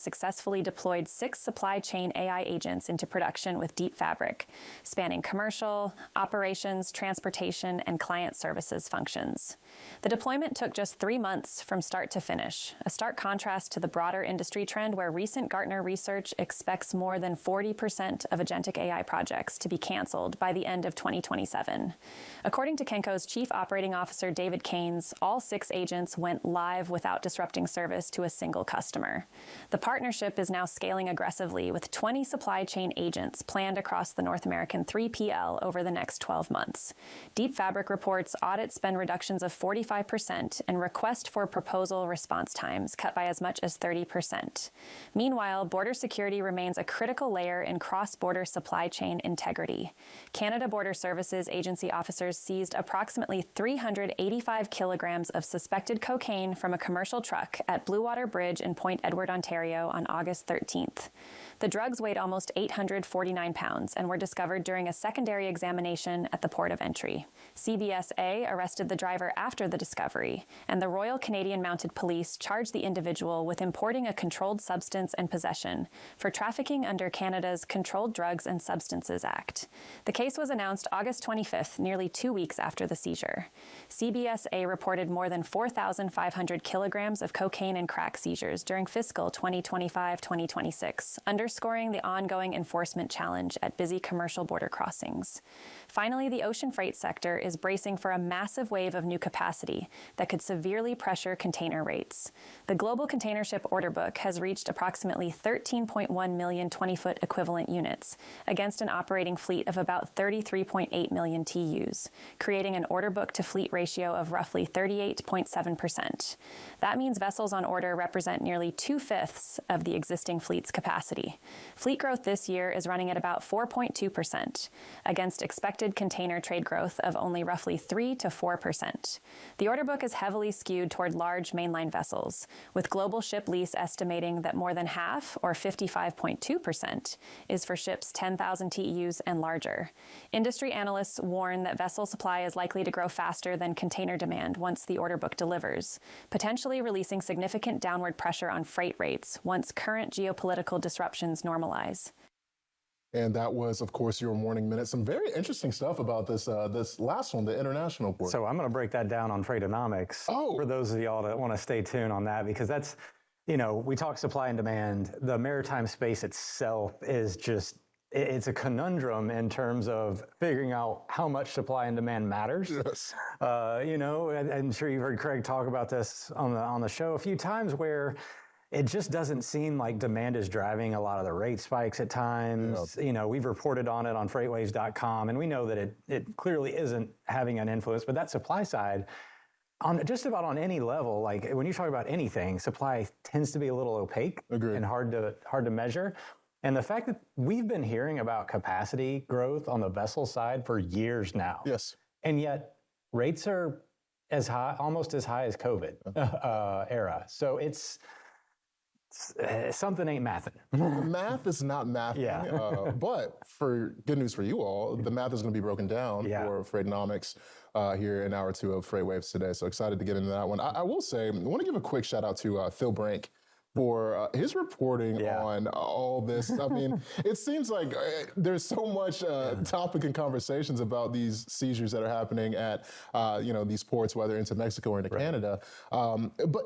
successfully deployed 6 supply chain AI agents into production with Deep Fabric, spanning commercial, operations, transportation, and client services functions. The deployment took just 3 months from start to finish, a stark contrast to the broader industry trend where recent Gartner research expects more than 40% of agentic AI projects to be canceled by the end of 2027. According to Kenko's Chief Operating Officer David Keynes, all 6 agents went live without disrupting service to a single customer. The partnership is now scaling aggressively with 20 supply chain agents planned across the North American 3PL over the next 12 months. Deep Fabric reports audit spend reductions of 45% and request for proposal response times cut by as much as 30%. Meanwhile, border security remains a critical layer in cross-border supply chain integrity. Canada Border Services agency officers seized approximately 385 kilograms of suspected cocaine from a commercial truck at Blue Water Bridge in Point Edward, Ontario on August 13th. The drugs weighed almost 849 pounds and were discovered during a secondary examination at the port of entry. CBSA arrested the driver after the discovery, and the Royal Canadian Mounted Police charged the individual with importing a controlled substance and possession for trafficking under Canada's Controlled Drugs and Substances Act. The case was announced August 25th, nearly 2 weeks after the seizure. CBSA reported more than 4,500 kilograms of cocaine and crack seizures during fiscal 2025-2026, underscoring the ongoing enforcement challenge at busy commercial border crossings. Finally, the ocean freight sector is bracing for a massive wave of new capacity that could severely pressure container rates. The global container ship order book has reached approximately 13.1 million 20-foot equivalent units, against an operating fleet of about 33.8 million TEUs, creating an order book to fleet ratio of roughly 38.7%. That means vessels on order represent nearly 2/5 of the existing fleet's capacity. Fleet growth this year is running at about 4.2%, against expected container trade growth of only roughly 3 to 4%. The order book is heavily skewed toward large mainline vessels, with Global Ship Lease estimating that more than half, or 55.2%, is for ships 10,000 TEUs and larger. Industry analysts warn that vessel supply is likely to grow faster than container demand once the order book delivers, potentially releasing significant downward pressure on freight rates once current geopolitical disruptions normalize. And that was, of course, your Morning Minute. Some very interesting stuff about this this last one, the international port. So I'm going to break that down on Freightonomics for those of y'all that want to stay tuned on that, because that's, you know, we talk supply and demand. The maritime space itself is just, it's a conundrum in terms of figuring out how much supply and demand matters. Yes. You know, I'm sure you've heard Craig talk about this on the show a few times, where it just doesn't seem like demand is driving a lot of the rate spikes at times. Yep. You know, we've reported on it on FreightWaves.com, and we know that it clearly isn't having an influence. But that supply side, on just about on any level, like when you talk about anything, supply tends to be a little opaque and hard to measure. And the fact that we've been hearing about capacity growth on the vessel side for years now. Yes. And yet rates are as high, almost as high as COVID era. So it's something ain't mathing. Math is not mathing, but for good news for you all, the math is going to be broken down for Freightonomics here in hour 2 of FreightWaves today. So excited to get into that one. I will say, I want to give a quick shout out to Phil Brink for his reporting on all this. I mean, it seems like there's so much topic and conversations about these seizures that are happening at, you know, these ports, whether into Mexico or into Canada. But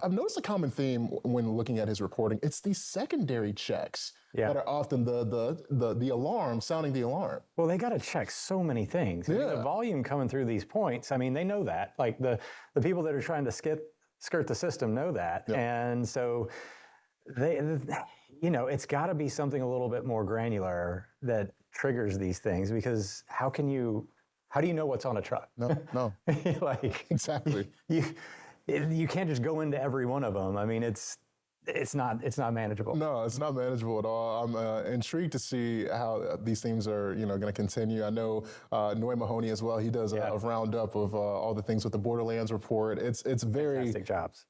I've noticed a common theme when looking at his reporting. It's these secondary checks that are often the alarm, sounding the alarm. Well, they got to check so many things. I mean, the volume coming through these points, I mean, they know that. Like the people that are trying to skirt the system know that. And so they, you know, it's got to be something a little bit more granular that triggers these things, because how do you know what's on a truck? No. Like, exactly. You can't just go into every one of them. I mean, it's not manageable. No, it's not manageable at all. I'm intrigued to see how these themes are, you know, going to continue. I know Noy Mahoney as well. He does a roundup of all the things with the Borderlands report. It's very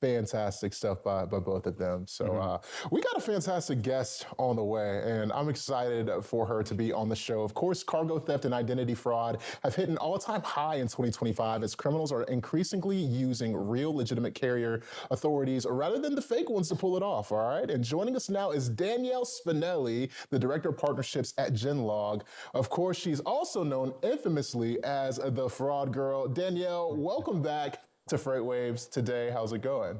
fantastic stuff by both of them. So we got a fantastic guest on the way, and I'm excited for her to be on the show. Of course, cargo theft and identity fraud have hit an all-time high in 2025 as criminals are increasingly using real legitimate carrier authorities rather than the fake ones to pull it off, all right? And joining us now is Danielle Spinelli, the Director of Partnerships at Genlog. Of course, she's also known infamously as the Fraud Girl. Danielle, welcome back to FreightWaves today. How's it going?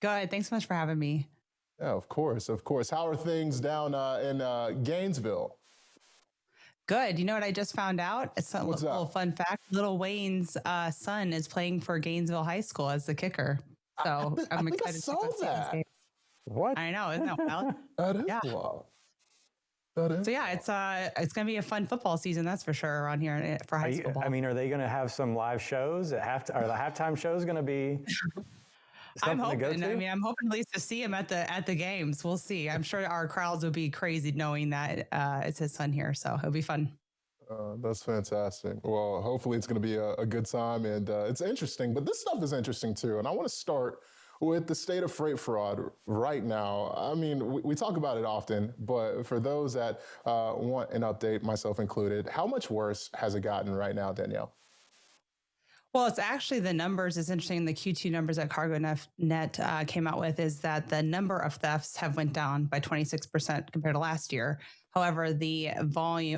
Good. Thanks so much for having me. Yeah, of course, of course. How are things down in Gainesville? Good. You know what I just found out? It's a little fun fact. Little Wayne's son is playing for Gainesville High School as the kicker. So I'm excited to go see this game. What? I know, isn't that wild? That is wild. That is. So yeah, it's going to be a fun football season, that's for sure, around here for high school ball. I mean, are they going to have some live shows at are the halftime shows going to be? I'm hoping. I mean, I'm hoping at least to see him at the games. We'll see. I'm sure our crowds will be crazy knowing that it's his son here. So it'll be fun. That's fantastic. Well, hopefully it's going to be a good time, and it's interesting. But this stuff is interesting too. And I want to start with the state of freight fraud right now. I mean, we talk about it often, but for those that want an update, myself included, how much worse has it gotten right now, Danielle? Well, it's actually the numbers. It's interesting. The Q2 numbers that CargoNet came out with is that the number of thefts have went down by 26% compared to last year. However, the value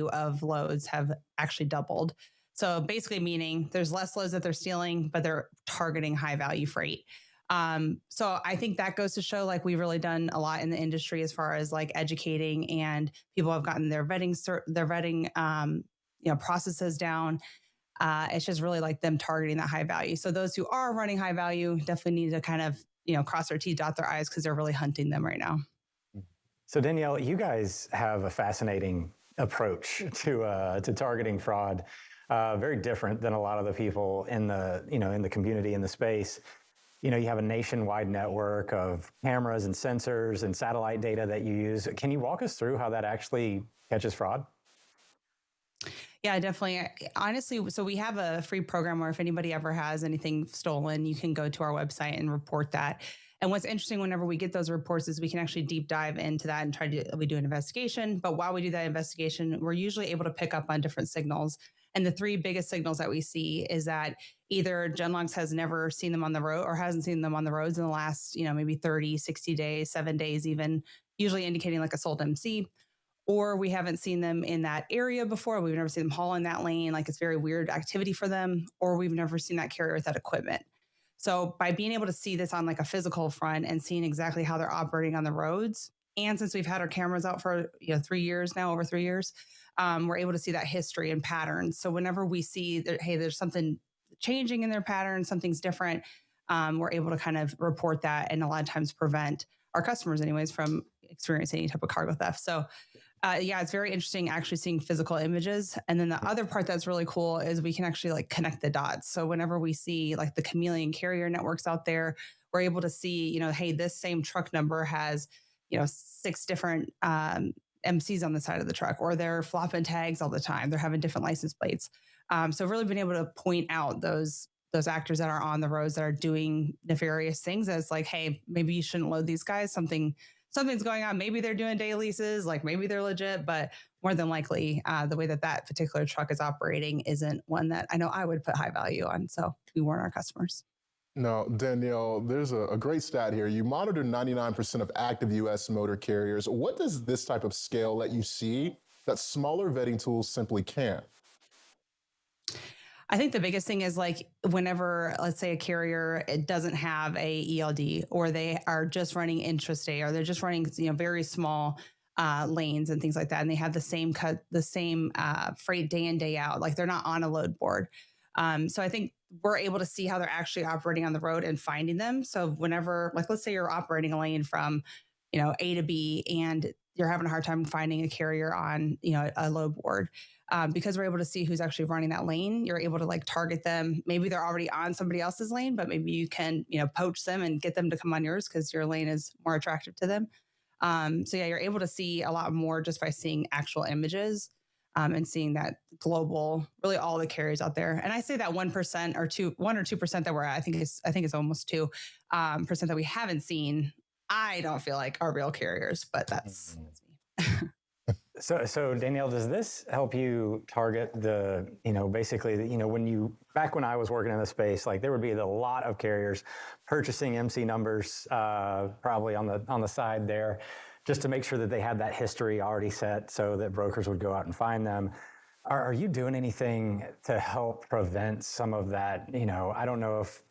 of loads have actually doubled. So basically meaning there's less loads that they're stealing, but they're targeting high value freight. So I think that goes to show like we've really done a lot in the industry as far as like educating, and people have gotten their vetting processes down. It's just really like them targeting that high value. So those who are running high value definitely need to kind of, cross their T's, dot their I's, because they're really hunting them right now. So Danielle, you guys have a fascinating approach to targeting fraud, very different than a lot of the people in the community, in the space. You have a nationwide network of cameras and sensors and satellite data that you use. Can you walk us through how that actually catches fraud? Yeah, definitely. Honestly, so we have a free program where if anybody ever has anything stolen, you can go to our website and report that. And what's interesting whenever we get those reports is we can actually deep dive into that and we do an investigation. But while we do that investigation, we're usually able to pick up on different signals. And the three biggest signals that we see is that either Genlogs has never seen them on the road or hasn't seen them on the roads in the last, maybe 30, 60 days, 7 days even, usually indicating like a sold MC. Or we haven't seen them in that area before. We've never seen them haul in that lane. Like it's very weird activity for them. Or we've never seen that carrier with that equipment. So by being able to see this on like a physical front and seeing exactly how they're operating on the roads, and since we've had our cameras out for 3 years now, over 3 years, we're able to see that history and patterns. So whenever we see that, hey, there's something changing in their pattern, something's different, we're able to kind of report that and a lot of times prevent our customers anyways from experiencing any type of cargo theft. So it's very interesting actually seeing physical images. And then the other part that's really cool is we can actually like connect the dots. So whenever we see like the chameleon carrier networks out there, we're able to see, hey, this same truck number has, 6 different MCs on the side of the truck, or they're flopping tags all the time. They're having different license plates. So really being able to point out those actors that are on the roads that are doing nefarious things as like, hey, maybe you shouldn't load these guys. Something's going on. Maybe they're doing day leases, like maybe they're legit, but more than likely, the way that particular truck is operating isn't one that I know I would put high value on. So we warn our customers. Now, Danielle, there's a great stat here. You monitor 99% of active U.S. motor carriers. What does this type of scale let you see that smaller vetting tools simply can't? I think the biggest thing is like whenever, let's say a carrier, it doesn't have a ELD, or they are just running intrastate, or they're just running, very small lanes and things like that. And they have the same freight day in, day out, like they're not on a load board. So I think we're able to see how they're actually operating on the road and finding them. So whenever, like, let's say you're operating a lane from, A to B, and you're having a hard time finding a carrier on, a load board. Because we're able to see who's actually running that lane, you're able to like target them. Maybe they're already on somebody else's lane, but maybe you can, poach them and get them to come on yours because your lane is more attractive to them. You're able to see a lot more just by seeing actual images and seeing that global, really all the carriers out there. And I say that 1% or 1 or 2% that we're at, I think it's almost 2% that we haven't seen. I don't feel like are real carriers, but that's me. So Danielle, does this help you target the, basically, back when I was working in the space, like there would be a lot of carriers purchasing MC numbers, probably on the side there, just to make sure that they had that history already set so that brokers would go out and find them. Are you doing anything to help prevent some of that? I don't know if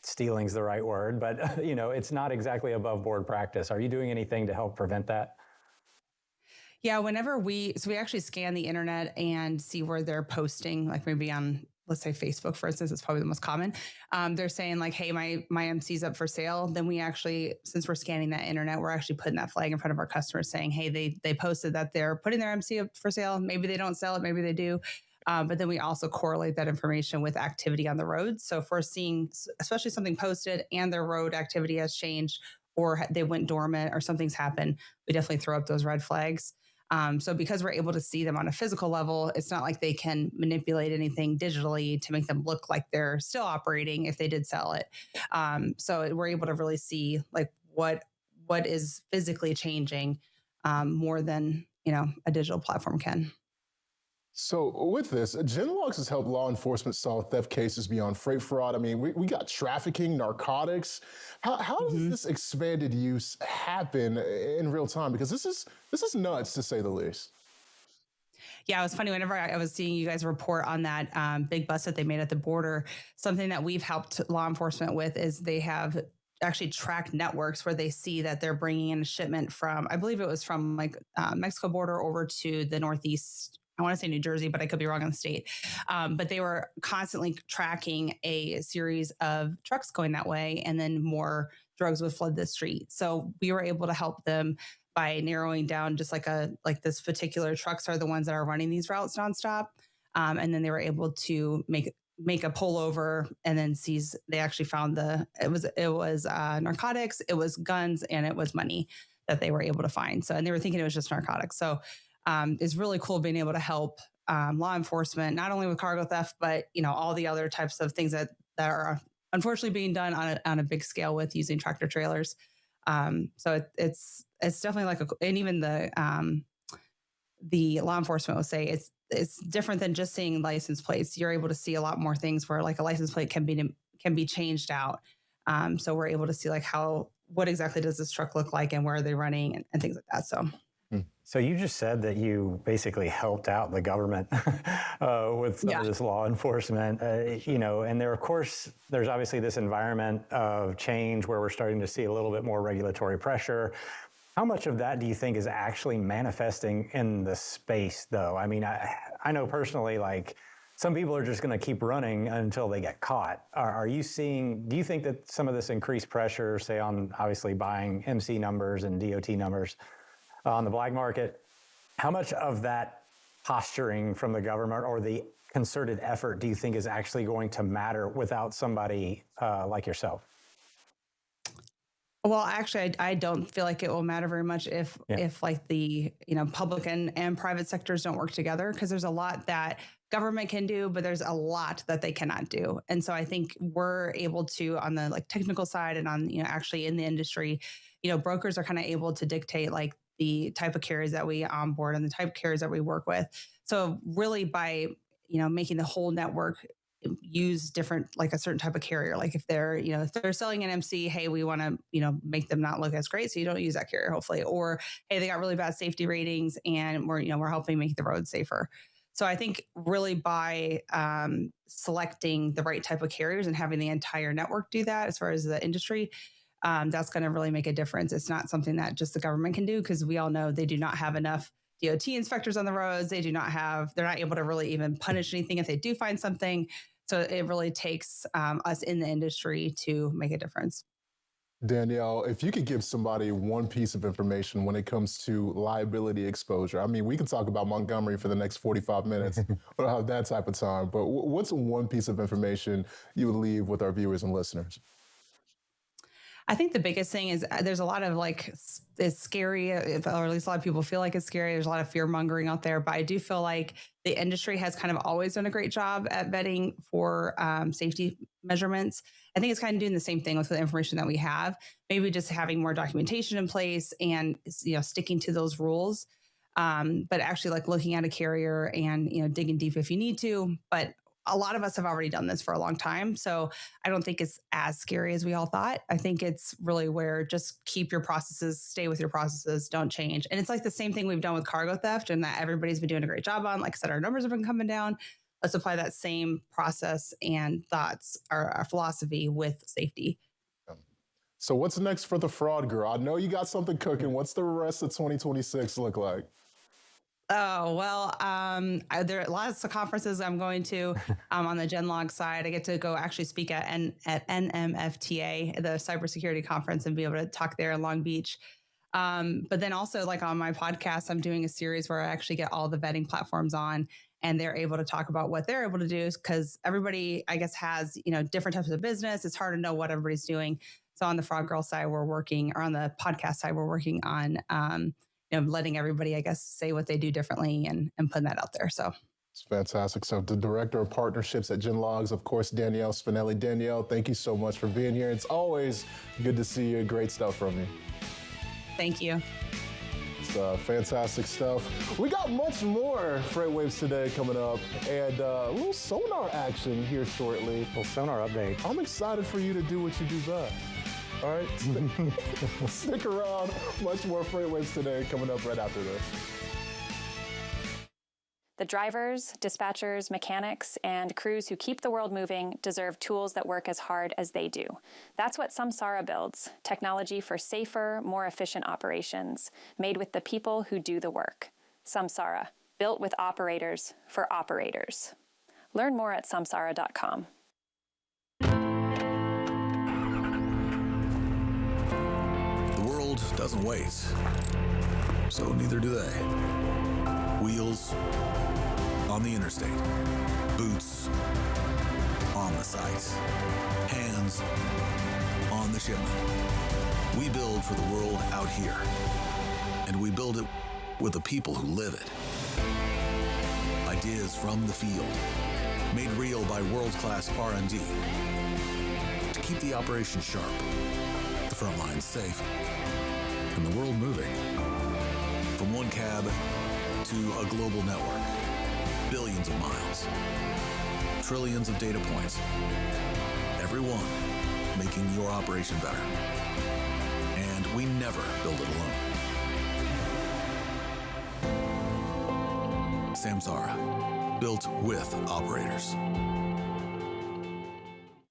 stealing's the right word, but it's not exactly above board practice. Are you doing anything to help prevent that? Yeah, whenever we actually scan the internet and see where they're posting, like maybe on, let's say Facebook, for instance, it's probably the most common. They're saying like, hey, my MC's up for sale. Then we actually, since we're scanning that internet, we're actually putting that flag in front of our customers saying, hey, they posted that they're putting their MC up for sale. Maybe they don't sell it, maybe they do. But then we also correlate that information with activity on the road. So if we're seeing, especially something posted and their road activity has changed or they went dormant or something's happened, we definitely throw up those red flags. So because we're able to see them on a physical level, it's not like they can manipulate anything digitally to make them look like they're still operating if they did sell it. So we're able to really see like what is physically changing more than a digital platform can. So with this, Genlogs has helped law enforcement solve theft cases beyond freight fraud. I mean, we got trafficking, narcotics. How does this expanded use happen in real time? Because this is nuts, to say the least. Yeah, it was funny. Whenever I was seeing you guys report on that big bust that they made at the border, something that we've helped law enforcement with is they have actually tracked networks where they see that they're bringing in a shipment from, I believe it was from like Mexico border over to the Northeast. I want to say New Jersey, but I could be wrong on the state. But they were constantly tracking a series of trucks going that way, and then more drugs would flood the street. So we were able to help them by narrowing down just like this particular trucks are the ones that are running these routes nonstop. And then they were able to make a pullover and then seize. They actually found it was narcotics, it was guns, and it was money that they were able to find. So, and they were thinking it was just narcotics. So it's really cool being able to help law enforcement, not only with cargo theft, but all the other types of things that are unfortunately being done on a big scale with using tractor trailers. So it's definitely like and even the law enforcement will say it's different than just seeing license plates. You're able to see a lot more things where like a license plate can be changed out. So we're able to see like what exactly does this truck look like and where are they running and things like that. So you just said that you basically helped out the government with some of this law enforcement, and there's obviously this environment of change where we're starting to see a little bit more regulatory pressure. How much of that do you think is actually manifesting in the space, though? I mean, I know personally, like some people are just going to keep running until they get caught. Do you think that some of this increased pressure, say on obviously buying MC numbers and DOT numbers, on the black market, how much of that posturing from the government or the concerted effort do you think is actually going to matter without somebody like yourself? Well, actually, I don't feel like it will matter very much if like the public and private sectors don't work together, because there's a lot that government can do, but there's a lot that they cannot do. And so I think we're able to, on the like technical side and on actually in the industry, brokers are kind of able to dictate like the type of carriers that we onboard and the type of carriers that we work with. So really by, making the whole network use different, like a certain type of carrier, like if they're selling an MC, hey, we want to, make them not look as great. So you don't use that carrier, hopefully, or, hey, they got really bad safety ratings and we're helping make the road safer. So I think really by selecting the right type of carriers and having the entire network do that, as far as the industry, that's going to really make a difference. It's not something that just the government can do, because we all know they do not have enough DOT inspectors on the roads. They're not able to really even punish anything if they do find something. So it really takes us in the industry to make a difference. Danielle, if you could give somebody one piece of information when it comes to liability exposure, I mean, we can talk about Montgomery for the next 45 minutes. We don't have that type of time, but what's one piece of information you would leave with our viewers and listeners? I think the biggest thing is there's a lot of like, it's scary, or at least a lot of people feel like it's scary. There's a lot of fear mongering out there, but I do feel like the industry has kind of always done a great job at vetting for safety measurements. I think it's kind of doing the same thing with the information that we have, maybe just having more documentation in place and, sticking to those rules. but actually like looking at a carrier and, digging deep if you need to. But a lot of us have already done this for a long time. So I don't think it's as scary as we all thought. I think it's really where just keep your processes, stay with your processes, don't change. And it's like the same thing we've done with cargo theft and that everybody's been doing a great job on. Like I said, our numbers have been coming down. Let's apply that same process and thoughts, our philosophy with safety. So what's next for the Fraud Girl? I know you got something cooking. What's the rest of 2026 look like? Oh, well, there are lots of conferences I'm going to on the Genlog side. I get to go actually speak at NMFTA, the cybersecurity conference, and be able to talk there in Long Beach. But then also like on my podcast, I'm doing a series where I actually get all the vetting platforms on and they're able to talk about what they're able to do because everybody, I guess, has, different types of business. It's hard to know what everybody's doing. So on the Fraud Girl side, or on the podcast side, we're working on, letting everybody, I guess, say what they do differently and putting that out there. So it's fantastic. So the Director of Partnerships at Genlogs, of course, Danielle Spinelli. Danielle, thank you so much for being here. It's always good to see you. Great stuff from you. Thank you. It's fantastic stuff. We got much more FreightWaves today coming up and a little sonar action here shortly. A little sonar update. I'm excited for you to do what you do best. All right, stick around. Much more FreightWaves today coming up right after this. The drivers, dispatchers, mechanics, and crews who keep the world moving deserve tools that work as hard as they do. That's what Samsara builds, technology for safer, more efficient operations, made with the people who do the work. Samsara, built with operators for operators. Learn more at samsara.com. Doesn't wait, so neither do they. Wheels on the interstate, boots on the site, hands on the shipment. We build for the world out here, and we build it with the people who live it. Ideas from the field, made real by world-class R&D to keep the operation sharp, the front lines safe, and the world moving. From one cab to a global network, billions of miles, trillions of data points, every one making your operation better. And we never build it alone. Samsara, built with operators.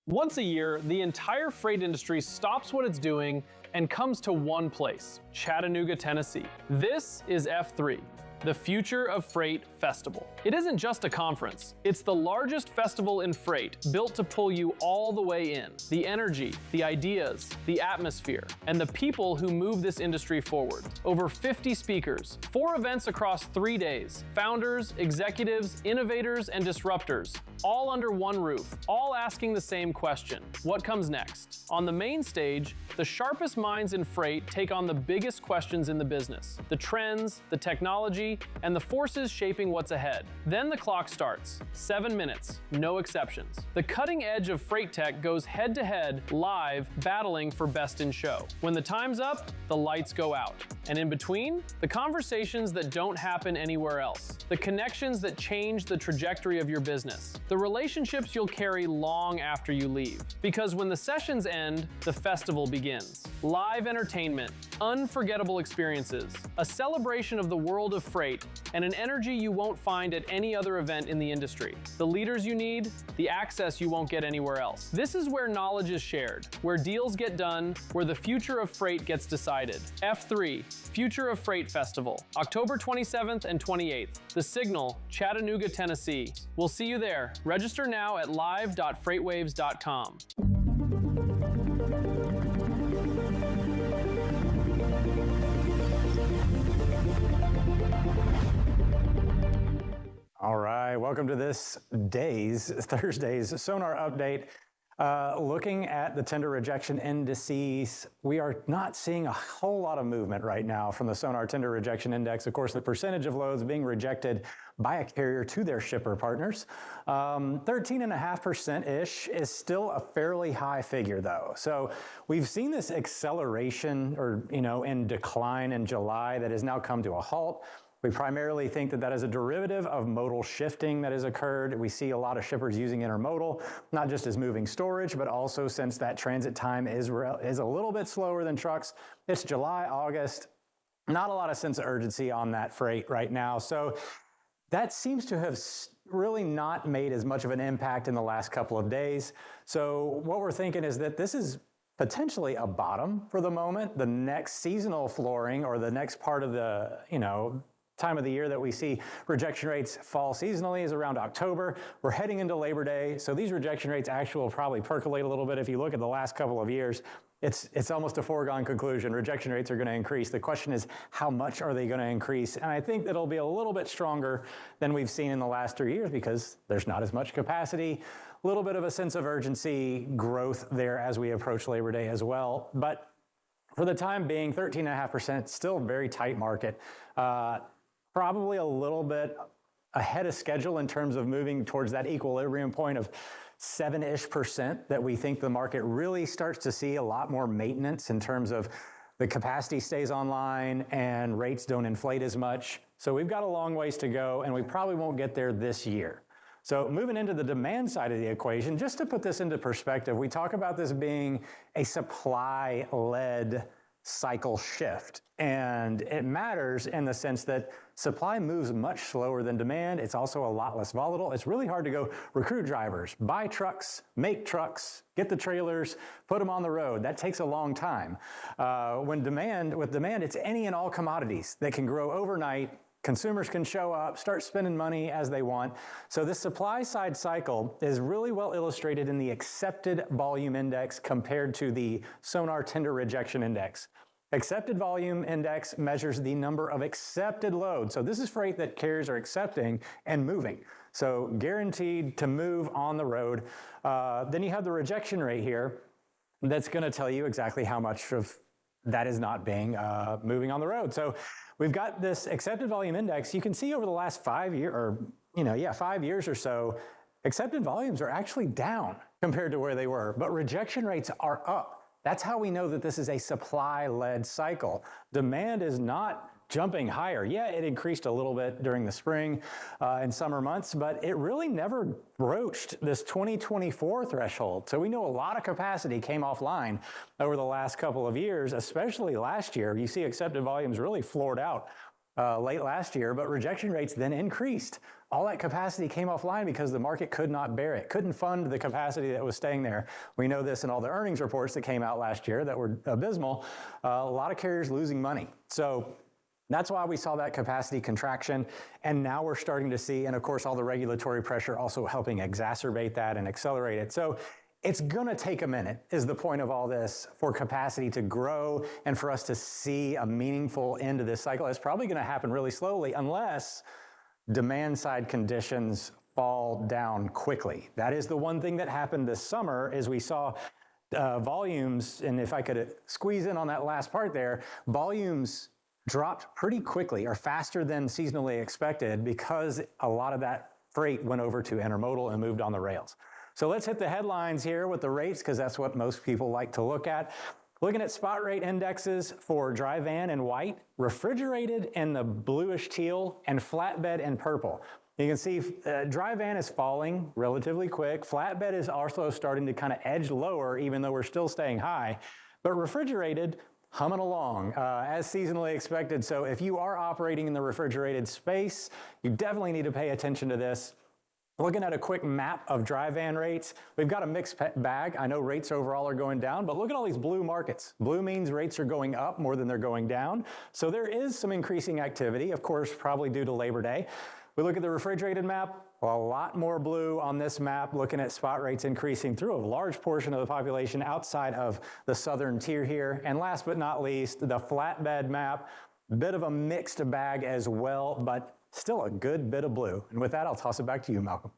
Once a year, the entire freight industry stops what it's doing and comes to one place, Chattanooga, Tennessee. This is F3, the Future of Freight Festival. It isn't just a conference, it's the largest festival in freight, built to pull you all the way in. The energy, the ideas, the atmosphere, and the people who move this industry forward. Over 50 speakers, 4 events across 3 days, founders, executives, innovators, and disruptors, all under one roof, all asking the same question: what comes next? On the main stage, the sharpest minds in freight take on the biggest questions in the business, the trends, the technology, and the forces shaping what's ahead. Then the clock starts, 7 minutes, no exceptions. The cutting edge of freight tech goes head to head, live, battling for best in show. When the time's up, the lights go out. And in between, the conversations that don't happen anywhere else, the connections that change the trajectory of your business, the relationships you'll carry long after you leave. Because when the sessions end, the festival begins. Live entertainment, unforgettable experiences, a celebration of the world of freight, and an energy you won't find at any other event in the industry. The leaders you need, the access you won't get anywhere else. This is where knowledge is shared, where deals get done, where the future of freight gets decided. F3, Future of Freight Festival, October 27th and 28th. The Signal, Chattanooga, Tennessee. We'll see you there. Register now at live.freightwaves.com. All right, welcome to this Thursday's Sonar Update. Looking at the tender rejection indices, we are not seeing a whole lot of movement right now from the Sonar Tender Rejection Index. Of course, the percentage of loads being rejected by a carrier to their shipper partners, 13.5%-ish is still a fairly high figure though. So we've seen this acceleration in decline in July that has now come to a halt. We primarily think that that is a derivative of modal shifting that has occurred. We see a lot of shippers using intermodal, not just as moving storage, but also since that transit time is a little bit slower than trucks. It's July, August, not a lot of sense of urgency on that freight right now. So that seems to have really not made as much of an impact in the last couple of days. So what we're thinking is that this is potentially a bottom for the moment. The next seasonal flooring, or the next part of the, time of the year that we see rejection rates fall seasonally, is around October. We're heading into Labor Day, so these rejection rates actually will probably percolate a little bit. If you look at the last couple of years, it's almost a foregone conclusion. Rejection rates are going to increase. The question is, how much are they going to increase? And I think that it'll be a little bit stronger than we've seen in the last 3 years because there's not as much capacity, a little bit of a sense of urgency growth there as we approach Labor Day as well. But for the time being, 13.5%, still a very tight market. Probably a little bit ahead of schedule in terms of moving towards that equilibrium point of 7-ish% that we think the market really starts to see a lot more maintenance in terms of the capacity stays online and rates don't inflate as much. So we've got a long ways to go, and we probably won't get there this year. So moving into the demand side of the equation, just to put this into perspective, we talk about this being a supply-led cycle shift. And it matters in the sense that supply moves much slower than demand. It's also a lot less volatile. It's really hard to go recruit drivers, buy trucks, make trucks, get the trailers, put them on the road. That takes a long time. With demand, it's any and all commodities that can grow overnight. Consumers can show up, start spending money as they want. So this supply side cycle is really well illustrated in the accepted volume index compared to the Sonar Tender Rejection Index. Accepted volume index measures the number of accepted loads. So this is freight that carriers are accepting and moving. So guaranteed to move on the road. Then you have the rejection rate here. That's going to tell you exactly how much of that is not being moving on the road. So we've got this accepted volume index. You can see over the last 5 years, 5 years or so, accepted volumes are actually down compared to where they were, but rejection rates are up. That's how we know that this is a supply-led cycle. Demand is not jumping higher. Yeah, it increased a little bit during the spring and summer months, but it really never broached this 2024 threshold. So we know a lot of capacity came offline over the last couple of years, especially last year. You see accepted volumes really floored out late last year, but rejection rates then increased. All that capacity came offline because the market could not bear it, couldn't fund the capacity that was staying there. We know this in all the earnings reports that came out last year that were abysmal. A lot of carriers losing money. So that's why we saw that capacity contraction. And now we're starting to see, and of course, all the regulatory pressure also helping exacerbate that and accelerate it. So it's going to take a minute, is the point of all this, for capacity to grow and for us to see a meaningful end to this cycle. It's probably going to happen really slowly unless demand side conditions fall down quickly. That is the one thing that happened this summer is we saw volumes, and if I could squeeze in on that last part there, volumes dropped pretty quickly or faster than seasonally expected because a lot of that freight went over to intermodal and moved on the rails. So let's hit the headlines here with the rates because that's what most people like to look at. Looking at spot rate indexes for dry van and white, refrigerated in the bluish teal, and flatbed in purple. You can see dry van is falling relatively quick. Flatbed is also starting to kind of edge lower, even though we're still staying high. But refrigerated, humming along as seasonally expected. So if you are operating in the refrigerated space, you definitely need to pay attention to this. Looking at a quick map of dry van rates, we've got a mixed bag. I know rates overall are going down, but look at all these blue markets. Blue means rates are going up more than they're going down. So there is some increasing activity, of course, probably due to Labor Day. We look at the refrigerated map, a lot more blue on this map, looking at spot rates increasing through a large portion of the population outside of the southern tier here. And last but not least, the flatbed map, bit of a mixed bag as well, but still a good bit of blue. And with that, I'll toss it back to you, Malcolm.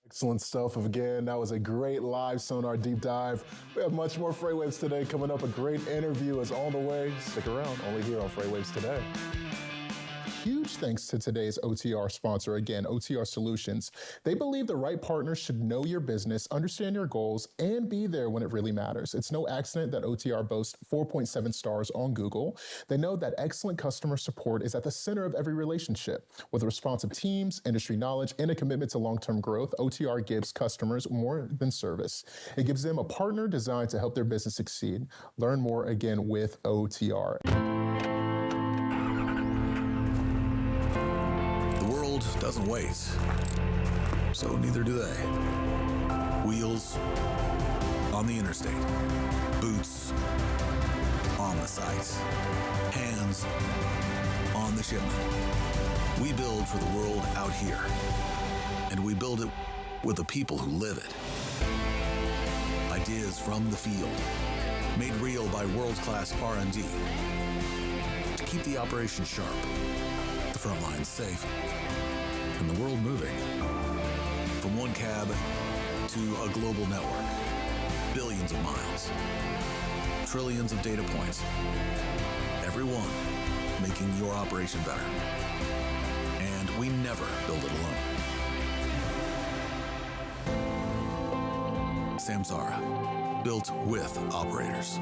Excellent stuff. Again, that was a great live Sonar deep dive. We have much more FreightWaves Today coming up. A great interview is on the way. Stick around, only here on FreightWaves Today. huge thanks to today's OTR sponsor, again, OTR Solutions. They believe the right partners should know your business, understand your goals, and be there when it really matters. It's no accident that OTR boasts 4.7 stars on Google. They know that excellent customer support is at the center of every relationship. With responsive teams, industry knowledge, and a commitment to long-term growth, OTR gives customers more than service. It gives them a partner designed to help their business succeed. Learn more again with OTR. The world doesn't wait, so neither do they. Wheels on the interstate, boots on the site, hands on the shipment. We build for the world out here, and we build it with the people who live it. Ideas from the field, made real by world-class R&D to keep the operation sharp, the front lines safe, and the world moving. From one cab to a global network, billions of miles, trillions of data points, every one making your operation better. And we never build it alone. Samsara, built with operators.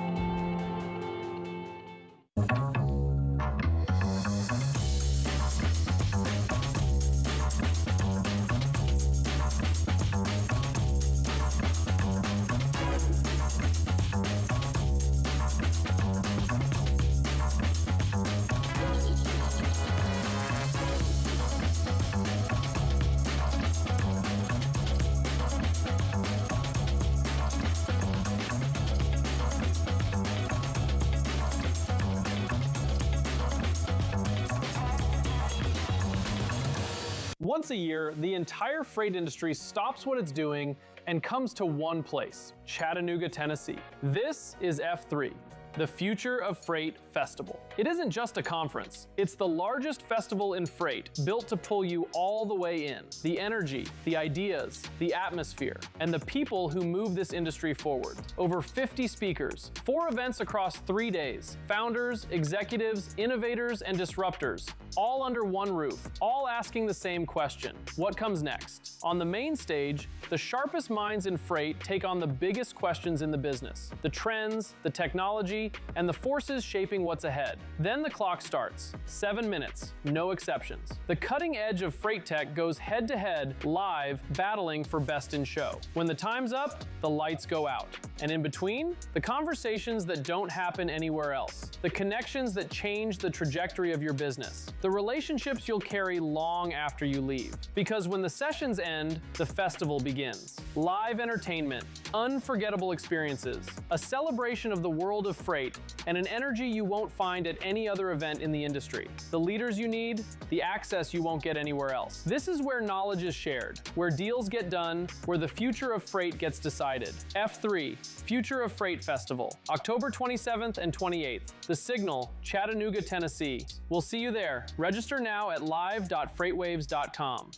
Once a year, the entire freight industry stops what it's doing and comes to one place, Chattanooga, Tennessee. This is F3, the Future of Freight Festival. It isn't just a conference. It's the largest festival in freight, built to pull you all the way in. The energy, the ideas, the atmosphere, and the people who move this industry forward. Over 50 speakers, 4 events across 3 days, founders, executives, innovators, and disruptors, all under one roof, all asking the same question: what comes next? On the main stage, the sharpest minds in freight take on the biggest questions in the business, the trends, the technology, and the forces shaping what's ahead. Then the clock starts, 7 minutes, no exceptions. The cutting edge of freight tech goes head to head, live, battling for best in show. When the time's up, the lights go out. And in between, the conversations that don't happen anywhere else, the connections that change the trajectory of your business, the relationships you'll carry long after you leave. Because when the sessions end, the festival begins. Live entertainment, unforgettable experiences, a celebration of the world of freight, and an energy you won't find at any other event in the industry. The leaders you need, the access you won't get anywhere else. This is where knowledge is shared, where deals get done, where the future of freight gets decided. F3, Future of Freight Festival, October 27th and 28th. The Signal, Chattanooga, Tennessee. We'll see you there. Register now at live.freightwaves.com.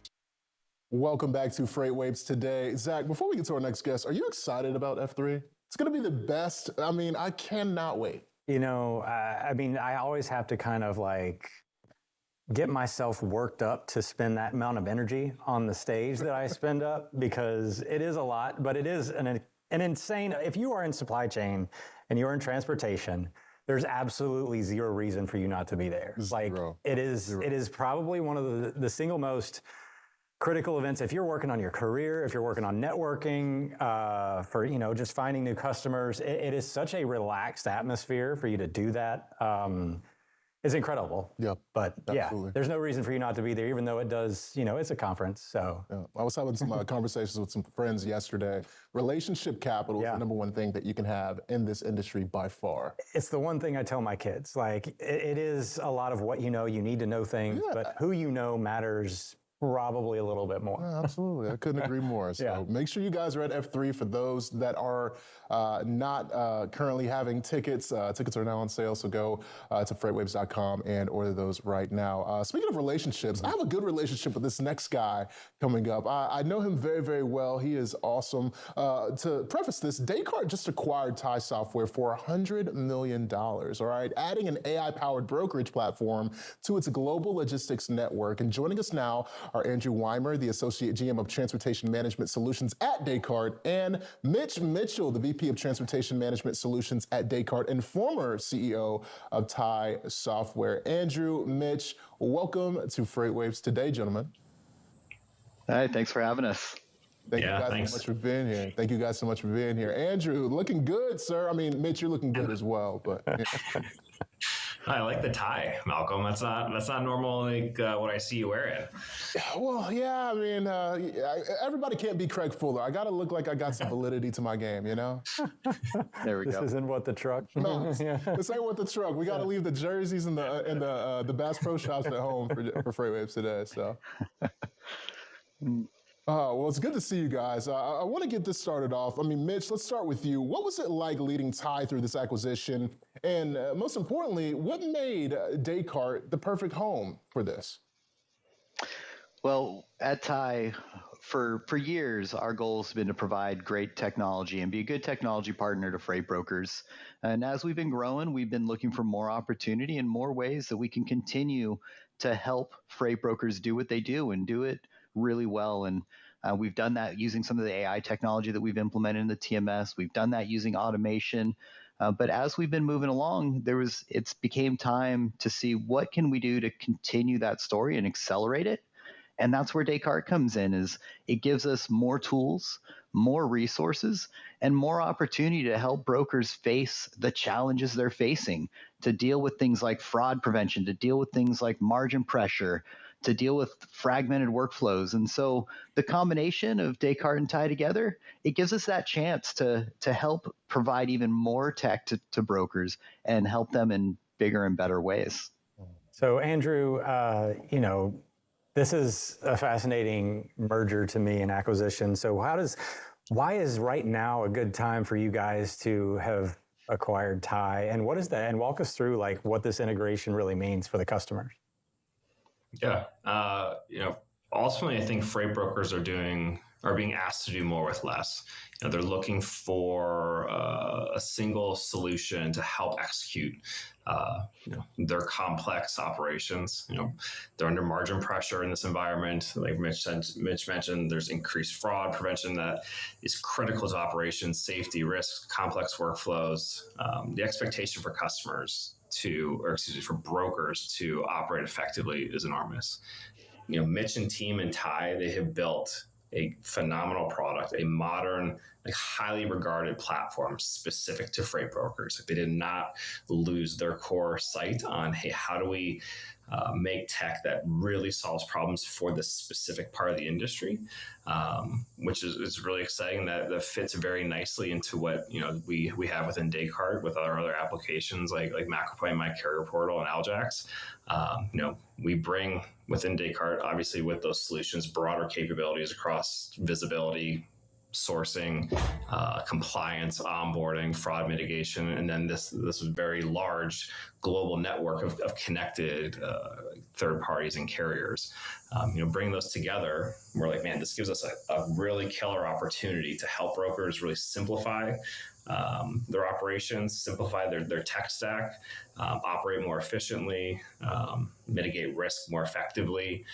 Welcome back to FreightWaves today. Zach, before we get to our next guest, are you excited about F3? It's going to be the best. I mean, I cannot wait. You know, I always have to kind of like get myself worked up to spend that amount of energy on the stage that I spend up, because it is a lot, but it is an insane, if you are in supply chain and you're in transportation, there's absolutely zero reason for you not to be there. Like it is probably one of the single most critical events. If you're working on your career, if you're working on networking, for, you know, just finding new customers, it is such a relaxed atmosphere for you to do that. It's incredible. Yeah, but absolutely. Yeah, there's no reason for you not to be there, even though it does, you know, it's a conference. So yeah. I was having some conversations with some friends yesterday. Relationship capital is the number one thing that you can have in this industry by far. It's the one thing I tell my kids. Like, it is a lot of what you know. You need to know things, but who you know matters probably a little bit more. Yeah, absolutely. I couldn't agree more. So make sure you guys are at F3 for those that are not currently having tickets. Tickets are now on sale, so go to FreightWaves.com and order those right now. Speaking of relationships, I have a good relationship with this next guy coming up. I know him very, very well. He is awesome. To preface this, Descartes just acquired TIE Software for $100 million, all right? Adding an AI-powered brokerage platform to its global logistics network. And joining us now are Andrew Wimer, the Associate GM of Transportation Management Solutions at Descartes, and Mitch Mitchell, the VP of Transportation Management Solutions at Descartes and former CEO of TIE Software. Andrew, Mitch, welcome to FreightWaves today, gentlemen. Hi, thanks for having us. Thank you guys so much for being here. Thank you guys so much for being here. Andrew, looking good, sir. I mean, Mitch, you're looking good as well, but. I like the tie, Malcolm. That's not normally what I see you wearing. Well, yeah, I mean, everybody can't be Craig Fuller. I got to look like I got some validity to my game, you know? There we go. This isn't what the truck. No, this ain't what the truck. We got to leave the jerseys and the Bass Pro Shops at home for FreightWaves today, so. Well, it's good to see you guys. I want to get this started off. I mean, Mitch, let's start with you. What was it like leading TIE through this acquisition? And most importantly, what made Descartes the perfect home for this? Well, at TIE, for years, our goal has been to provide great technology and be a good technology partner to freight brokers. And as we've been growing, we've been looking for more opportunity and more ways that we can continue to help freight brokers do what they do and do it really well. And we've done that using some of the AI technology that we've implemented in the TMS. We've done that using automation. But as we've been moving along, it's became time to see what can we do to continue that story and accelerate it. And that's where Descartes comes in, is it gives us more tools, more resources, and more opportunity to help brokers face the challenges they're facing, to deal with things like fraud prevention, to deal with things like margin pressure, to deal with fragmented workflows. And so the combination of Descartes and TIE together, it gives us that chance to help provide even more tech to brokers and help them in bigger and better ways. So Andrew, this is a fascinating merger to me and acquisition. So why is right now a good time for you guys to have acquired TIE? And what is that? And walk us through like what this integration really means for the customers. Yeah. Ultimately, I think freight brokers are being asked to do more with less. They're looking for a single solution to help execute, their complex operations. They're under margin pressure in this environment. Like Mitch mentioned, there's increased fraud prevention that is critical to operations, safety, risk, complex workflows. The expectation for customers for brokers to operate effectively is enormous. Mitch and team and TIE, they have built a phenomenal product, a modern, highly regarded platform specific to freight brokers. They did not lose their core sight on, hey, how do we make tech that really solves problems for this specific part of the industry, which is really exciting. That fits very nicely into what we have within Descartes with our other applications like MacroPoint, My Carrier Portal, and Aljax. We bring within Descartes, obviously with those solutions, broader capabilities across visibility, sourcing, compliance, onboarding, fraud mitigation, and then this very large global network of connected third parties and carriers. Bringing those together, we're like, man, this gives us a really killer opportunity to help brokers really simplify their operations, simplify their tech stack, operate more efficiently, mitigate risk more effectively.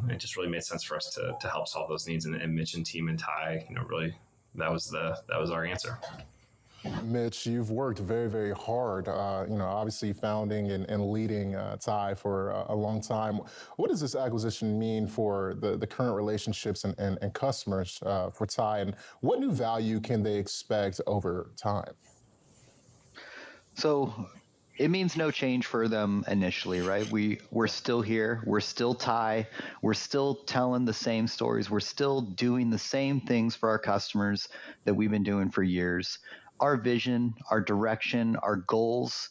It just really made sense for us to help solve those needs. And Mitch and team and TIE, really, that was our answer. Mitch, you've worked very, very hard, obviously founding and leading TIE for a long time. What does this acquisition mean for the current relationships and customers for TIE, and what new value can they expect over time? So it means no change for them initially, right? We're still here. We're still TIE. We're still telling the same stories. We're still doing the same things for our customers that we've been doing for years. Our vision, our direction, our goals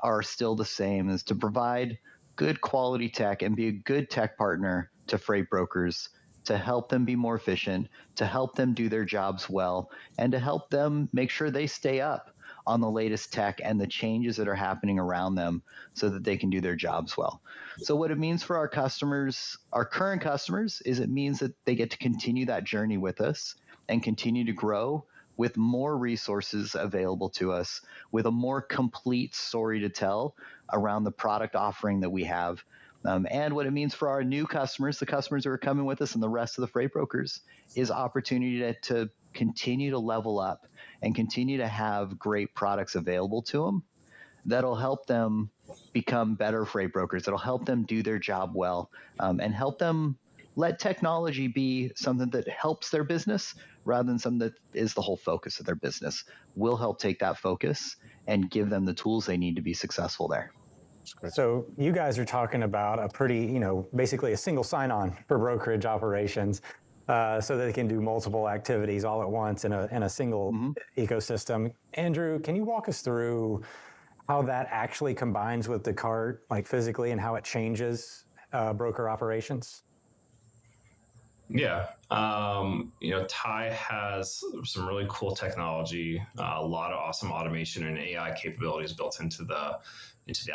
are still the same, is to provide good quality tech and be a good tech partner to freight brokers to help them be more efficient, to help them do their jobs well, and to help them make sure they stay up on the latest tech and the changes that are happening around them so that they can do their jobs well. So what it means for our customers, our current customers, is it means that they get to continue that journey with us and continue to grow with more resources available to us, with a more complete story to tell around the product offering that we have. And what it means for our new customers, the customers who are coming with us and the rest of the freight brokers, is opportunity to continue to level up and continue to have great products available to them that'll help them become better freight brokers, that'll help them do their job well, and help them let technology be something that helps their business rather than something that is the whole focus of their business. We'll help take that focus and give them the tools they need to be successful there. So you guys are talking about a pretty, basically a single sign-on for brokerage operations, so that they can do multiple activities all at once in a single ecosystem. Andrew, can you walk us through how that actually combines with Descartes, like physically, and how it changes broker operations? Yeah. TIE has some really cool technology, a lot of awesome automation and AI capabilities built into the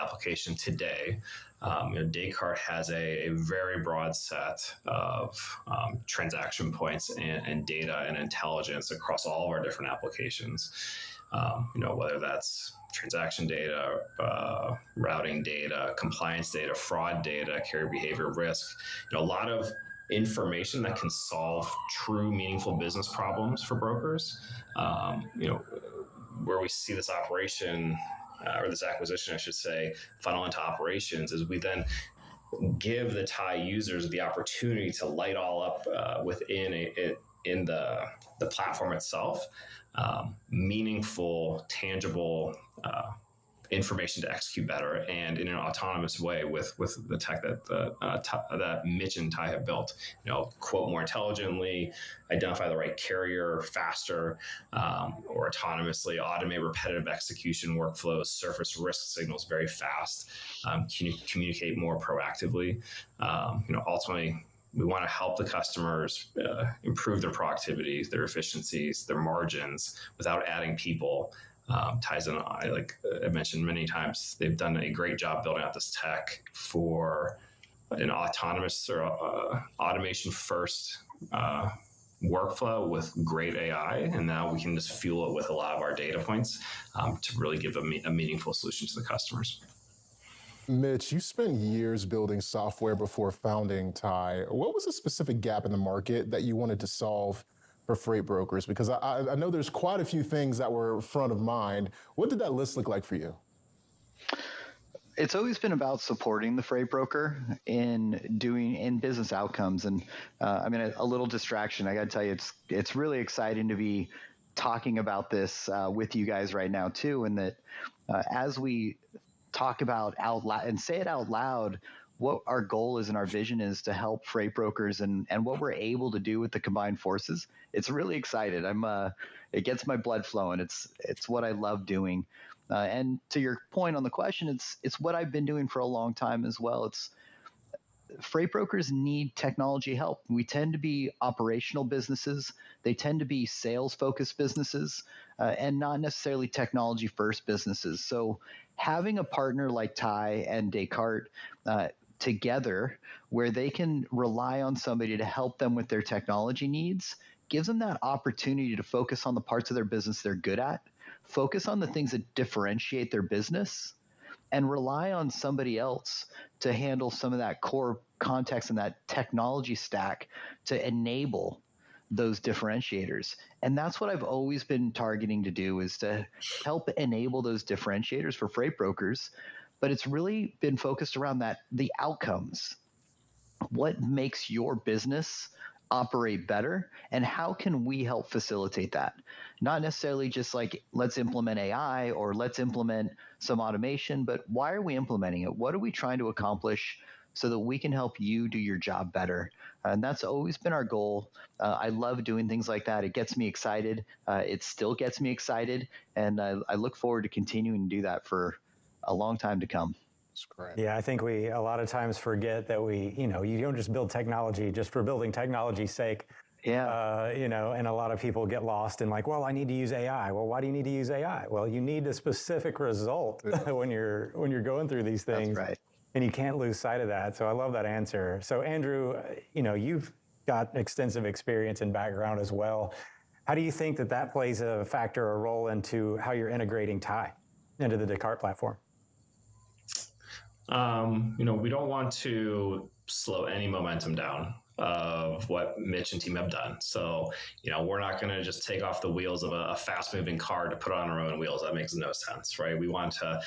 application today. Descartes has a very broad set of transaction points and data and intelligence across all of our different applications. Whether that's transaction data, routing data, compliance data, fraud data, carrier behavior, risk, a lot of information that can solve true meaningful business problems for brokers. Where we see this operation or this acquisition, I should say, funnel into operations is we then give the TIE users the opportunity to light all up within in the platform itself, meaningful, tangible information to execute better and in an autonomous way with the tech that Mitch and Ty have built. Quote more intelligently, identify the right carrier faster, or autonomously automate repetitive execution workflows, surface risk signals very fast, communicate more proactively. Ultimately, we want to help the customers improve their productivity, their efficiencies, their margins without adding people. Tyson and I, like I mentioned many times, they've done a great job building out this tech for an autonomous or automation first workflow with great AI. And now we can just fuel it with a lot of our data points to really give a meaningful solution to the customers. Mitch, you spent years building software before founding TIE. What was a specific gap in the market that you wanted to solve for freight brokers? Because I know there's quite a few things that were front of mind. What did that list look like for you? It's always been about supporting the freight broker in business outcomes. And a little distraction. I got to tell you, it's really exciting to be talking about this with you guys right now too. And that as we talk about out loud and say it out loud, what our goal is and our vision is to help freight brokers and what we're able to do with the combined forces. It's really excited. It gets my blood flowing. It's what I love doing. And to your point on the question, it's what I've been doing for a long time as well. Freight brokers need technology help. We tend to be operational businesses. They tend to be sales focused businesses and not necessarily technology first businesses. So having a partner like TIE and Descartes together where they can rely on somebody to help them with their technology needs gives them that opportunity to focus on the parts of their business they're good at, focus on the things that differentiate their business, and rely on somebody else to handle some of that core context and that technology stack to enable those differentiators. And that's what I've always been targeting to do, is to help enable those differentiators for freight brokers. But it's really been focused around the outcomes. What makes your business operate better, and how can we help facilitate that? Not necessarily just like, let's implement AI or let's implement some automation, but why are we implementing it? What are we trying to accomplish so that we can help you do your job better? And that's always been our goal. I love doing things like that. It gets me excited. It still gets me excited. And I look forward to continuing to do that for a long time to come. That's great. Yeah, I think we a lot of times forget that you don't just build technology just for building technology's sake. Yeah. And a lot of people get lost in like, well, I need to use AI. Well, why do you need to use AI? Well, you need a specific result when you're going through these things. That's right. And you can't lose sight of that. So I love that answer. So Andrew, you've got extensive experience and background as well. How do you think that plays a factor or role into how you're integrating TIE into the Descartes platform? We don't want to slow any momentum down of what Mitch and team have done. So, we're not going to just take off the wheels of a fast moving car to put on our own wheels. That makes no sense, right? We want to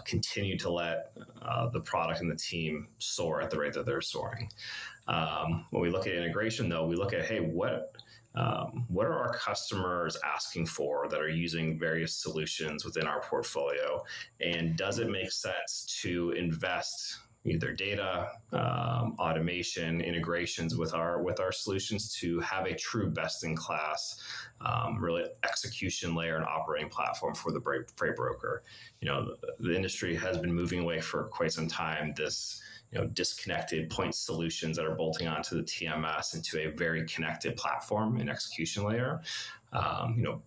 continue to let the product and the team soar at the rate that they're soaring. When we look at integration, though, we look at, hey, what are our customers asking for that are using various solutions within our portfolio? And does it make sense to invest either data, automation, integrations with our solutions to have a true best-in-class, really execution layer and operating platform for the freight broker? The industry has been moving away for quite some time. This disconnected point solutions that are bolting onto the TMS into a very connected platform and execution layer.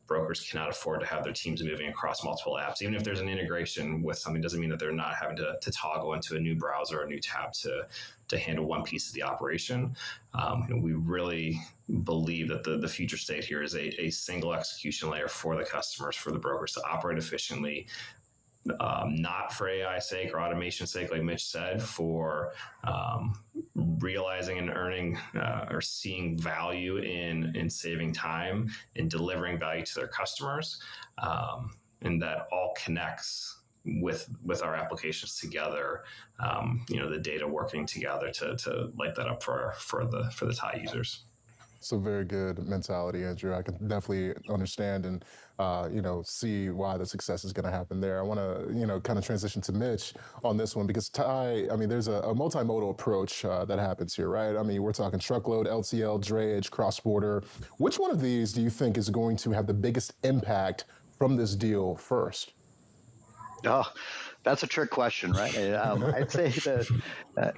Brokers cannot afford to have their teams moving across multiple apps. Even if there's an integration with something, doesn't mean that they're not having to toggle into a new browser or a new tab to handle one piece of the operation. We really believe that the future state here is a single execution layer for the customers, for the brokers to operate efficiently, not for AI's sake or automation's sake, like Mitch said, for realizing and earning or seeing value in saving time and delivering value to their customers. And that all connects with our applications together, the data working together to light that up for the TIE users. It's a very good mentality, Andrew. I can definitely understand and, see why the success is going to happen there. I want to, kind of transition to Mitch on this one because TIE, there's a multimodal approach that happens here, right? We're talking truckload, LTL, drayage, cross-border. Which one of these do you think is going to have the biggest impact from this deal first? Oh, that's a trick question, right? I'd say that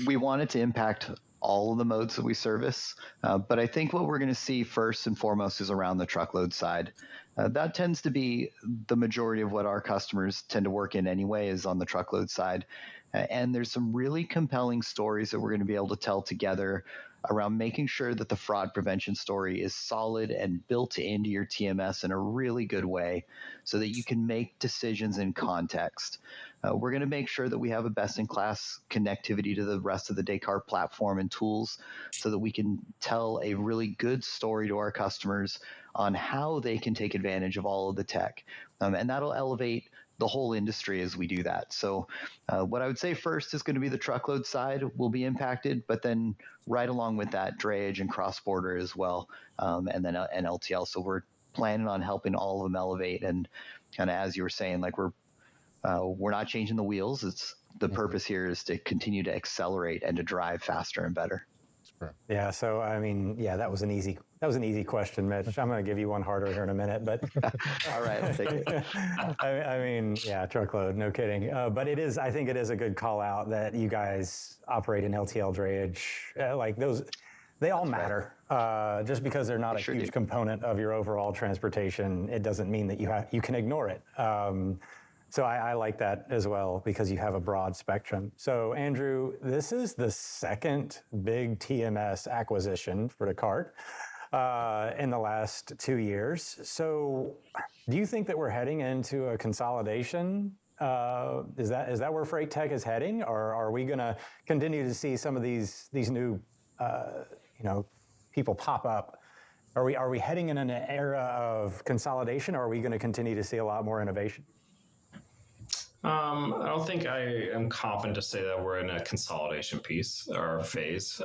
we want it to impact all of the modes that we service. But I think what we're going to see first and foremost is around the truckload side. That tends to be the majority of what our customers tend to work in anyway, is on the truckload side. And there's some really compelling stories that we're going to be able to tell together around making sure that the fraud prevention story is solid and built into your TMS in a really good way so that you can make decisions in context. We're going to make sure that we have a best-in-class connectivity to the rest of the Descartes platform and tools so that we can tell a really good story to our customers on how they can take advantage of all of the tech. And that'll elevate the whole industry as we do that. So what I would say first is going to be the truckload side will be impacted, but then right along with that, drayage and cross-border as well, and then an LTL. So we're planning on helping all of them elevate. And kind of as you were saying, like we're not changing the wheels. It's the purpose here is to continue to accelerate and to drive faster and better. Yeah. So that was an easy question, Mitch. I'm going to give you one harder here in a minute, but all right, I'll take it. Truckload, no kidding. But I think it is a good call out that you guys operate in LTL drayage, like those. They all matter. Just because they're not a huge component of your overall transportation, it doesn't mean that you can ignore it. So I like that as well because you have a broad spectrum. So Andrew, this is the second big TMS acquisition for Descartes in the last 2 years. So do you think that we're heading into a consolidation? Is that where freight tech is heading, or are we going to continue to see some of these new people pop up? Are we heading in an era of consolidation, or are we going to continue to see a lot more innovation? I don't think I am confident to say that we're in a consolidation piece or phase.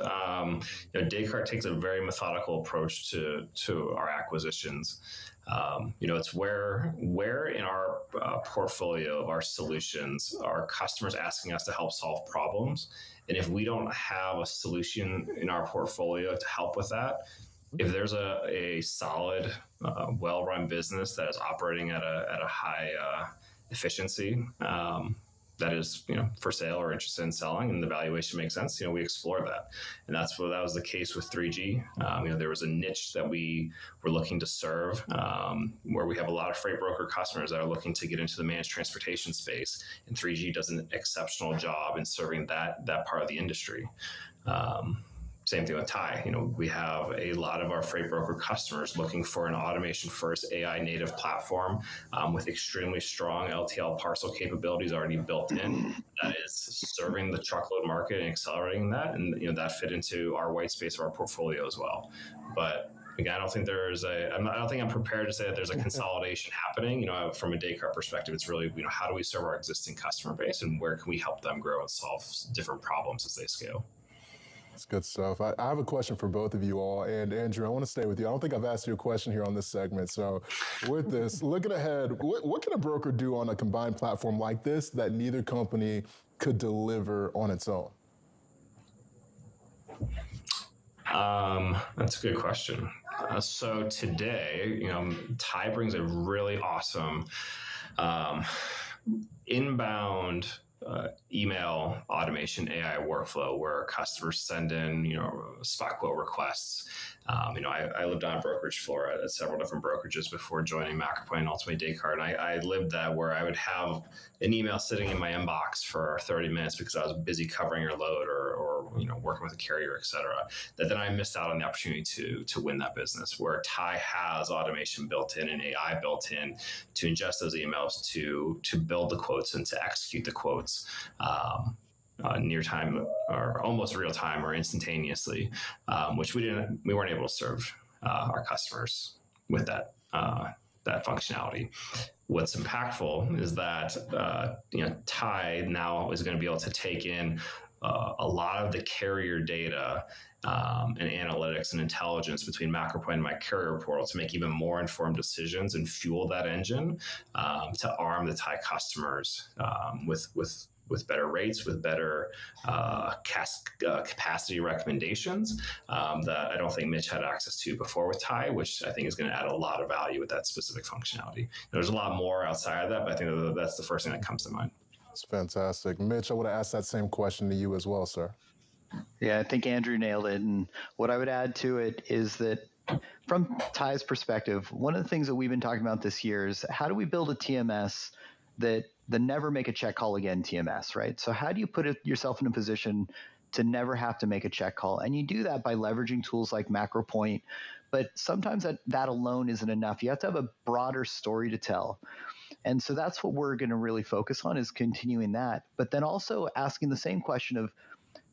Descartes takes a very methodical approach to our acquisitions. It's where in our portfolio of our solutions are customers asking us to help solve problems, and if we don't have a solution in our portfolio to help with that, if there's a solid, well-run business that is operating at a high efficiency, that is, for sale or interested in selling, and the valuation makes sense, we explore that. And that was the case with 3G. There was a niche that we were looking to serve, where we have a lot of freight broker customers that are looking to get into the managed transportation space, and 3G does an exceptional job in serving that part of the industry. Same thing with TIE. We have a lot of our freight broker customers looking for an automation-first AI native platform with extremely strong LTL parcel capabilities already built in that is serving the truckload market and accelerating that. And that fit into our white space of our portfolio as well. But again, I don't think I'm prepared to say that there's a consolidation happening. From a Descartes perspective, it's really, how do we serve our existing customer base and where can we help them grow and solve different problems as they scale? That's good stuff. I have a question for both of you all. And Andrew, I want to stay with you. I don't think I've asked you a question here on this segment. So with this, looking ahead, what can a broker do on a combined platform like this that neither company could deliver on its own? That's a good question. So today, TIE brings a really awesome inbound email automation AI workflow where customers send in, spot quote requests. I lived on a brokerage floor at several different brokerages before joining MacroPoint and ultimately Descartes. And I lived that where I would have an email sitting in my inbox for 30 minutes because I was busy covering a load or working with a carrier, et cetera, that then I missed out on the opportunity to win that business, where TIE has automation built in and AI built in to ingest those emails, to build the quotes and to execute the quotes near time or almost real time or instantaneously, which we weren't able to serve our customers with that functionality. What's impactful is that TIE now is going to be able to take in a lot of the carrier data and analytics and intelligence between MacroPoint and my carrier portal to make even more informed decisions and fuel that engine to arm the TIE customers with better rates, with better capacity recommendations that I don't think Mitch had access to before with TIE, which I think is going to add a lot of value with that specific functionality. There's a lot more outside of that, but I think that's the first thing that comes to mind. That's fantastic. Mitch, I would have asked that same question to you as well, sir. Yeah, I think Andrew nailed it. And what I would add to it is that from TIE's perspective, one of the things that we've been talking about this year is how do we build a TMS that the never make a check call again TMS, right? So how do you put yourself in a position to never have to make a check call? And you do that by leveraging tools like MacroPoint, but sometimes that alone isn't enough. You have to have a broader story to tell. And so that's what we're going to really focus on, is continuing that, but then also asking the same question of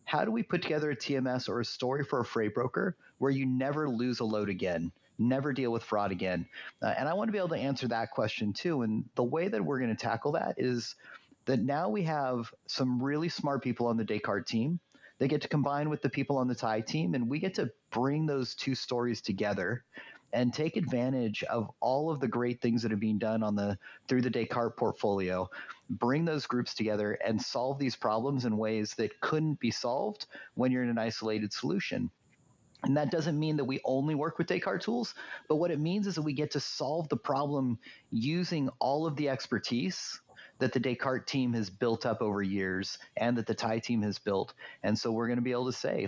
how do we put together a TMS or a story for a freight broker where you never lose a load again, never deal with fraud again? And I want to be able to answer that question too. And the way that we're going to tackle that is that now we have some really smart people on the Descartes team. They get to combine with the people on the TIE team, and we get to bring those two stories together and take advantage of all of the great things that are being done through the Descartes portfolio, bring those groups together and solve these problems in ways that couldn't be solved when you're in an isolated solution. And that doesn't mean that we only work with Descartes tools, but what it means is that we get to solve the problem using all of the expertise that the Descartes team has built up over years and that the TIE team has built. And so we're going to be able to say,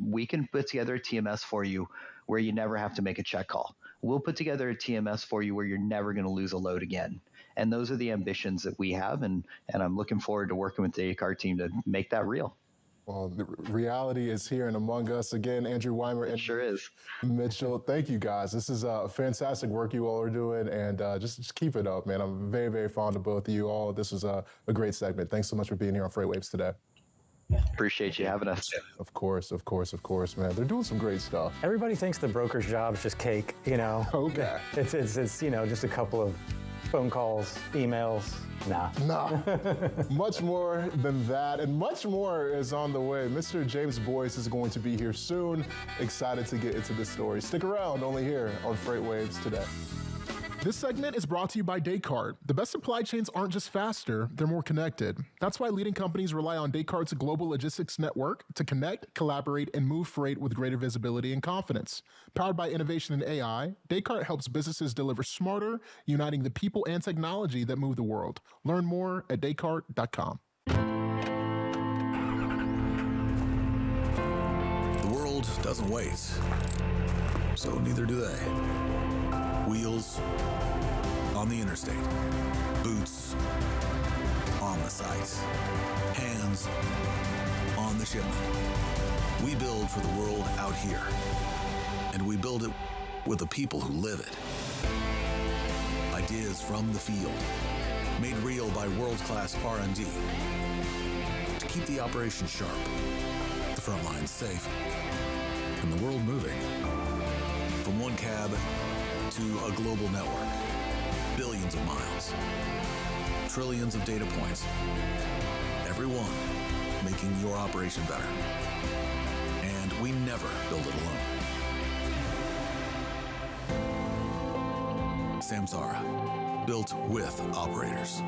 we can put together a TMS for you where you never have to make a check call. We'll put together a TMS for you where you're never going to lose a load again. And those are the ambitions that we have. And I'm looking forward to working with the Descartes team to make that real. Well, the reality is here and among us. Again, Andrew Wimer and sure is. Mitchell, thank you guys. This is fantastic work you all are doing, and just keep it up, man. I'm very, very fond of both of you all. This was a great segment. Thanks so much for being here on FreightWaves today. Appreciate you having us. Of course, man. They're doing some great stuff. Everybody thinks the broker's job is just cake, Okay. It's just a couple of phone calls, emails. Nah. Much more than that, and much more is on the way. Mr. James Boyce is going to be here soon. Excited to get into this story. Stick around, only here on FreightWaves today. This segment is brought to you by Descartes. The best supply chains aren't just faster, they're more connected. That's why leading companies rely on Descartes' global logistics network to connect, collaborate, and move freight with greater visibility and confidence. Powered by innovation in AI, Descartes helps businesses deliver smarter, uniting the people and technology that move the world. Learn more at Descartes.com. doesn't wait. So neither do they. Wheels on the interstate. Boots on the site. Hands on the shipment. We build for the world out here. And we build it with the people who live it. Ideas from the field. Made real by world-class R&D. To keep the operation sharp, the front lines safe, and the world moving. From one cab to a global network. Billions of miles. Trillions of data points. Every one making your operation better. And we never build it alone. Samsara. Built with operators.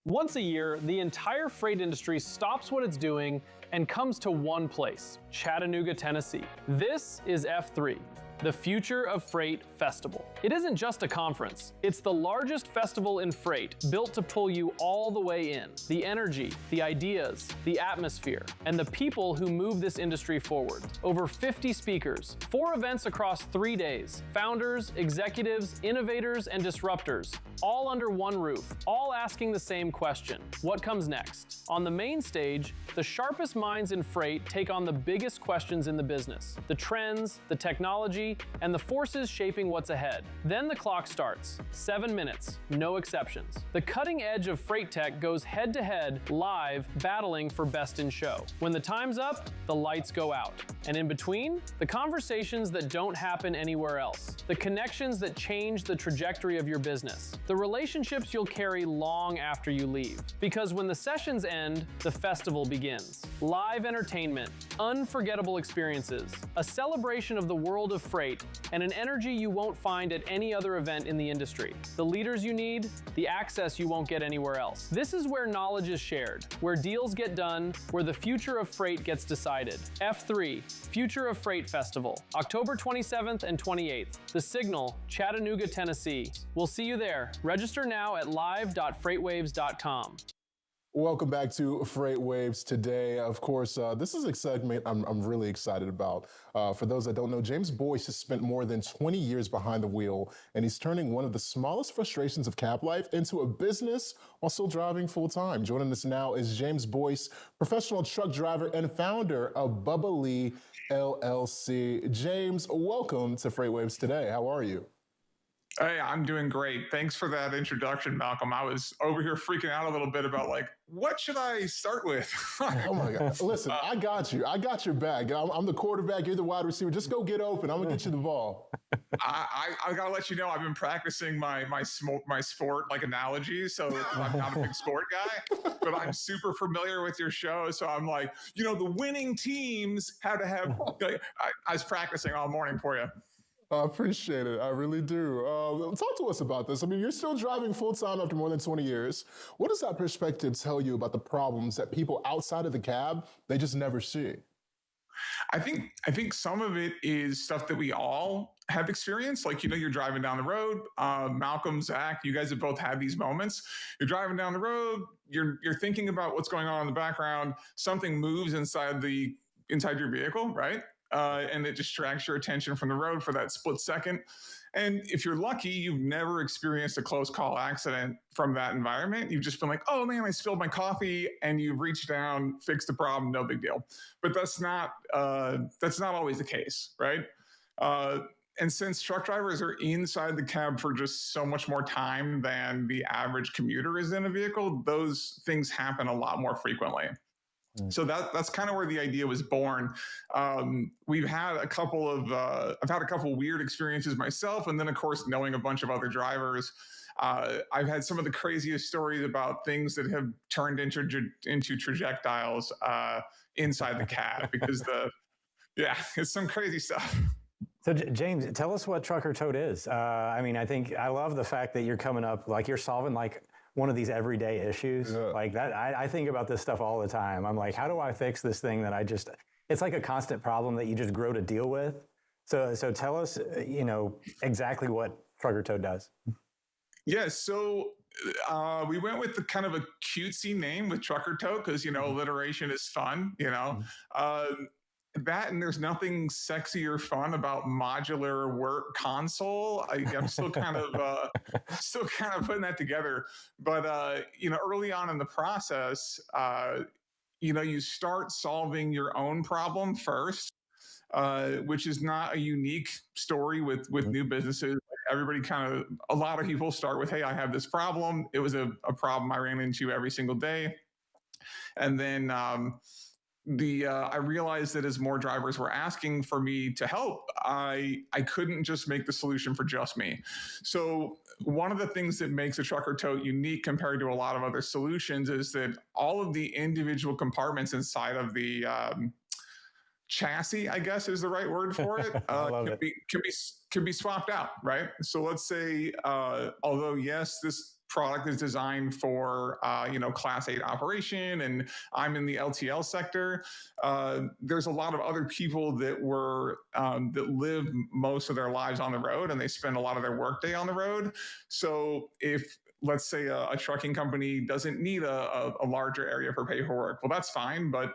Once a year, the entire freight industry stops what it's doing and comes to one place, Chattanooga, Tennessee. This is F3, the Future of Freight Festival. It isn't just a conference. It's the largest festival in freight, built to pull you all the way in. The energy, the ideas, the atmosphere, and the people who move this industry forward. Over 50 speakers, 4 events across 3 days, founders, executives, innovators, and disruptors, all under one roof, all asking the same question: what comes next? On the main stage, the sharpest minds in freight take on the biggest questions in the business, the trends, the technology, and the forces shaping what's ahead. Then the clock starts, 7 minutes, no exceptions. The cutting edge of freight tech goes head to head, live, battling for best in show. When the time's up, the lights go out. And in between, the conversations that don't happen anywhere else, the connections that change the trajectory of your business, the relationships you'll carry long after you leave. Because when the sessions end, the festival begins. Live entertainment, unforgettable experiences, a celebration of the world of freight, and an energy you won't find at any other event in the industry. The leaders you need, the access you won't get anywhere else. This is where knowledge is shared, where deals get done, where the future of freight gets decided. F3, Future of Freight Festival, October 27th and 28th. The Signal, Chattanooga, Tennessee. We'll see you there. Register now at live.freightwaves.com. Welcome back to FreightWaves today. Of course, this is a segment I'm really excited about. For those that don't know, James Boyce has spent more than 20 years behind the wheel, and he's turning one of the smallest frustrations of cab life into a business while still driving full time. Joining us now is James Boyce, professional truck driver and founder of Bubba Lee LLC. James, welcome to FreightWaves today. How are you? Hey, I'm doing great. Thanks for that introduction, Malcolm. I was over here freaking out a little bit about what should I start with? Oh my God. Listen, I got you. I got your back. I'm the quarterback. You're the wide receiver. Just go get open. I'm going to get you the ball. I got to let you know, I've been practicing my sport analogies. So I'm not a big sport guy, but I'm super familiar with your show. So I'm like, the winning teams have to have, I was practicing all morning for you. I appreciate it. I really do. Talk to us about this. I mean, you're still driving full-time after more than 20 years. What does that perspective tell you about the problems that people outside of the cab, they just never see? I think some of it is stuff that we all have experienced. You're driving down the road. Malcolm, Zach, you guys have both had these moments. You're driving down the road. You're thinking about what's going on in the background. Something moves inside your vehicle, right? And it distracts your attention from the road for that split second. And if you're lucky, you've never experienced a close call accident from that environment. You've just been like, oh man, I spilled my coffee, and you've reached down, fixed the problem, no big deal. But that's not always the case, right? And since truck drivers are inside the cab for just so much more time than the average commuter is in a vehicle, those things happen a lot more frequently. So that's kind of where the idea was born. I've had a couple weird experiences myself, and then of course knowing a bunch of other drivers, I've had some of the craziest stories about things that have turned into projectiles inside the cab because it's some crazy stuff. So James, tell us what Trucker Tote is. I love the fact that you're coming up you're solving one of these everyday issues like that. I think about this stuff all the time. I'm like, how do I fix this thing that it's like a constant problem that you just grow to deal with. So tell us, exactly what Trucker Tote does. Yeah. So we went with the kind of a cutesy name with Trucker Tote because, alliteration is fun, that, and there's nothing sexy or fun about modular work console. I'm still kind of putting that together. But early on in the process, you start solving your own problem first, which is not a unique story with new businesses. Everybody a lot of people start with, hey, I have this problem. It was a problem I ran into every single day. And then I realized that as more drivers were asking for me to help, I couldn't just make the solution for just me. So one of the things that makes a trucker tote unique compared to a lot of other solutions is that all of the individual compartments inside of the chassis, I guess is the right word for it, can be swapped out, right? So let's say, although yes, this product is designed for Class 8 operation, and I'm in the LTL sector, there's a lot of other people that live most of their lives on the road, and they spend a lot of their workday on the road. So if, let's say, a trucking company doesn't need a larger area for paperwork, well, that's fine. But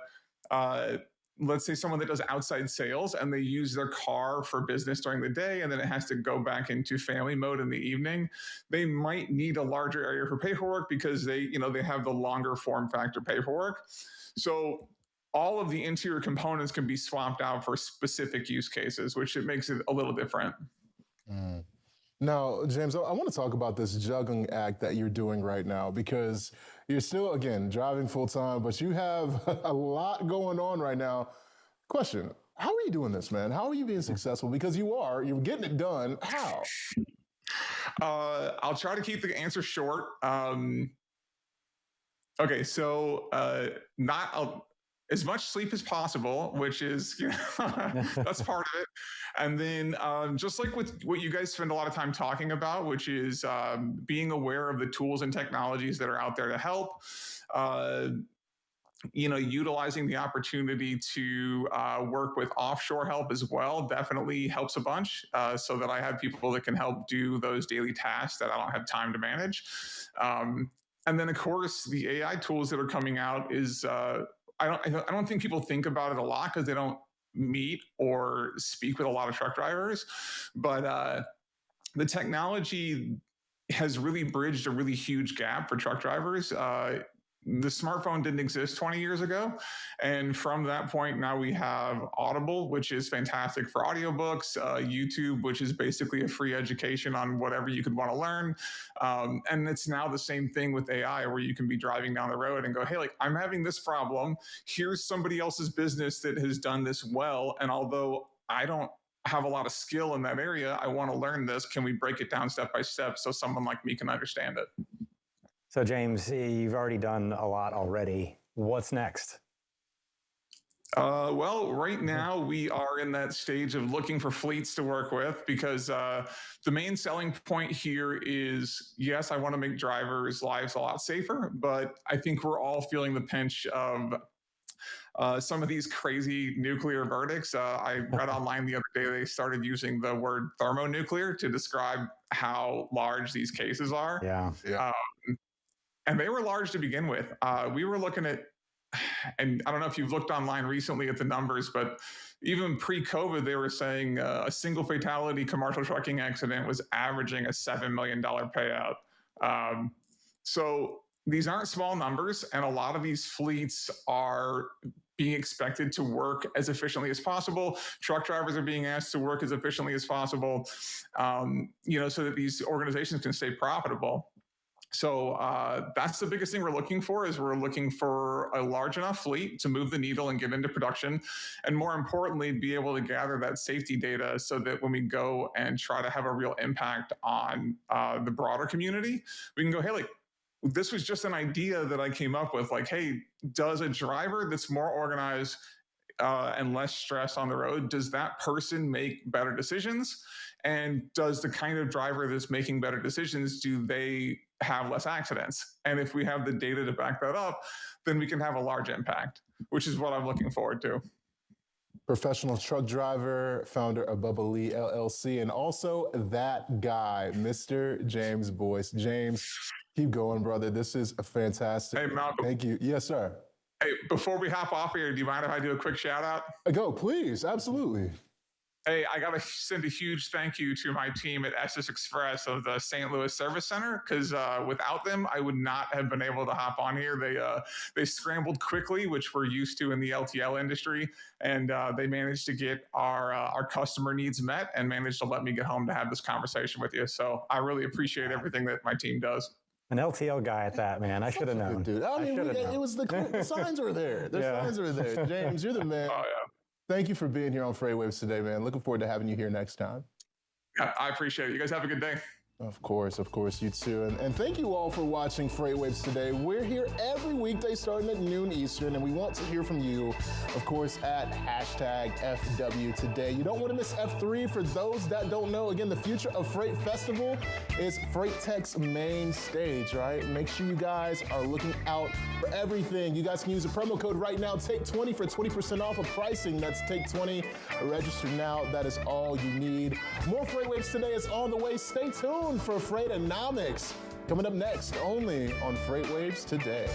let's say someone that does outside sales and they use their car for business during the day, and then it has to go back into family mode in the evening, they might need a larger area for paperwork because they have the longer form factor paperwork. So all of the interior components can be swapped out for specific use cases, which it makes it a little different. Now, James, I want to talk about this juggling act that you're doing right now, because you're still, again, driving full time, but you have a lot going on right now. Question, how are you doing this, man? How are you being successful? Because you're getting it done. How? I'll try to keep the answer short. Okay, so as much sleep as possible, which is, that's part of it. And then just like with what you guys spend a lot of time talking about, which is being aware of the tools and technologies that are out there to help, utilizing the opportunity to work with offshore help as well definitely helps a bunch, so that I have people that can help do those daily tasks that I don't have time to manage. And then, of course, the AI tools that are coming out is, I don't think people think about it a lot because they don't meet or speak with a lot of truck drivers. But the technology has really bridged a really huge gap for truck drivers. The smartphone didn't exist 20 years ago. And from that point, now we have Audible, which is fantastic for audiobooks, YouTube, which is basically a free education on whatever you could want to learn. And it's now the same thing with AI, where you can be driving down the road and go, hey, I'm having this problem. Here's somebody else's business that has done this well. And although I don't have a lot of skill in that area, I want to learn this. Can we break it down step by step so someone like me can understand it? So James, you've already done a lot already. What's next? Well, right now we are in that stage of looking for fleets to work with, because the main selling point here is, yes, I want to make drivers' lives a lot safer, but I think we're all feeling the pinch of some of these crazy nuclear verdicts. I read online the other day they started using the word thermonuclear to describe how large these cases are. Yeah. And they were large to begin with. We were looking at, and I don't know if you've looked online recently at the numbers, but even pre-COVID, they were saying a single fatality commercial trucking accident was averaging a $7 million payout. So these aren't small numbers, and a lot of these fleets are being expected to work as efficiently as possible. Truck drivers are being asked to work as efficiently as possible, so that these organizations can stay profitable. So that's the biggest thing we're looking for, is we're looking for a large enough fleet to move the needle and get into production. And more importantly, be able to gather that safety data so that when we go and try to have a real impact on the broader community, we can go, hey, this was just an idea that I came up with. Hey, does a driver that's more organized and less stress on the road, does that person make better decisions? And does the kind of driver that's making better decisions, do they have less accidents? And if we have the data to back that up, then we can have a large impact, which is what I'm looking forward to. Professional truck driver, founder of Bubba Lee LLC, and also that guy, Mr. James Boyce. James, keep going, brother. This is fantastic. Hey, Malcolm. Thank you. Yes, sir. Hey, before we hop off here, do you mind if I do a quick shout out? Go, please. Absolutely. Hey, I got to send a huge thank you to my team at SS Express of the St. Louis Service Center, because without them, I would not have been able to hop on here. They scrambled quickly, which we're used to in the LTL industry, and they managed to get our customer needs met and managed to let me get home to have this conversation with you. So I really appreciate everything that my team does. An LTL guy at that, man. I should have known. Dude, I mean, it was the signs were there. The signs were there. James, you're the man. Oh, yeah. Thank you for being here on FreightWaves today, man. Looking forward to having you here next time. Yeah, I appreciate it. You guys have a good day. Of course, you too. And thank you all for watching FreightWaves today. We're here every weekday starting at noon Eastern, and we want to hear from you, of course, at #FW today. You don't want to miss F3. For those that don't know, again, the Future of Freight Festival is Freight Tech's main stage, right? Make sure you guys are looking out for everything. You guys can use the promo code right now, TAKE20 for 20% off of pricing. That's TAKE20. Register now. That is all you need. More FreightWaves today is on the way. Stay tuned for Freightonomics coming up next, only on FreightWaves today.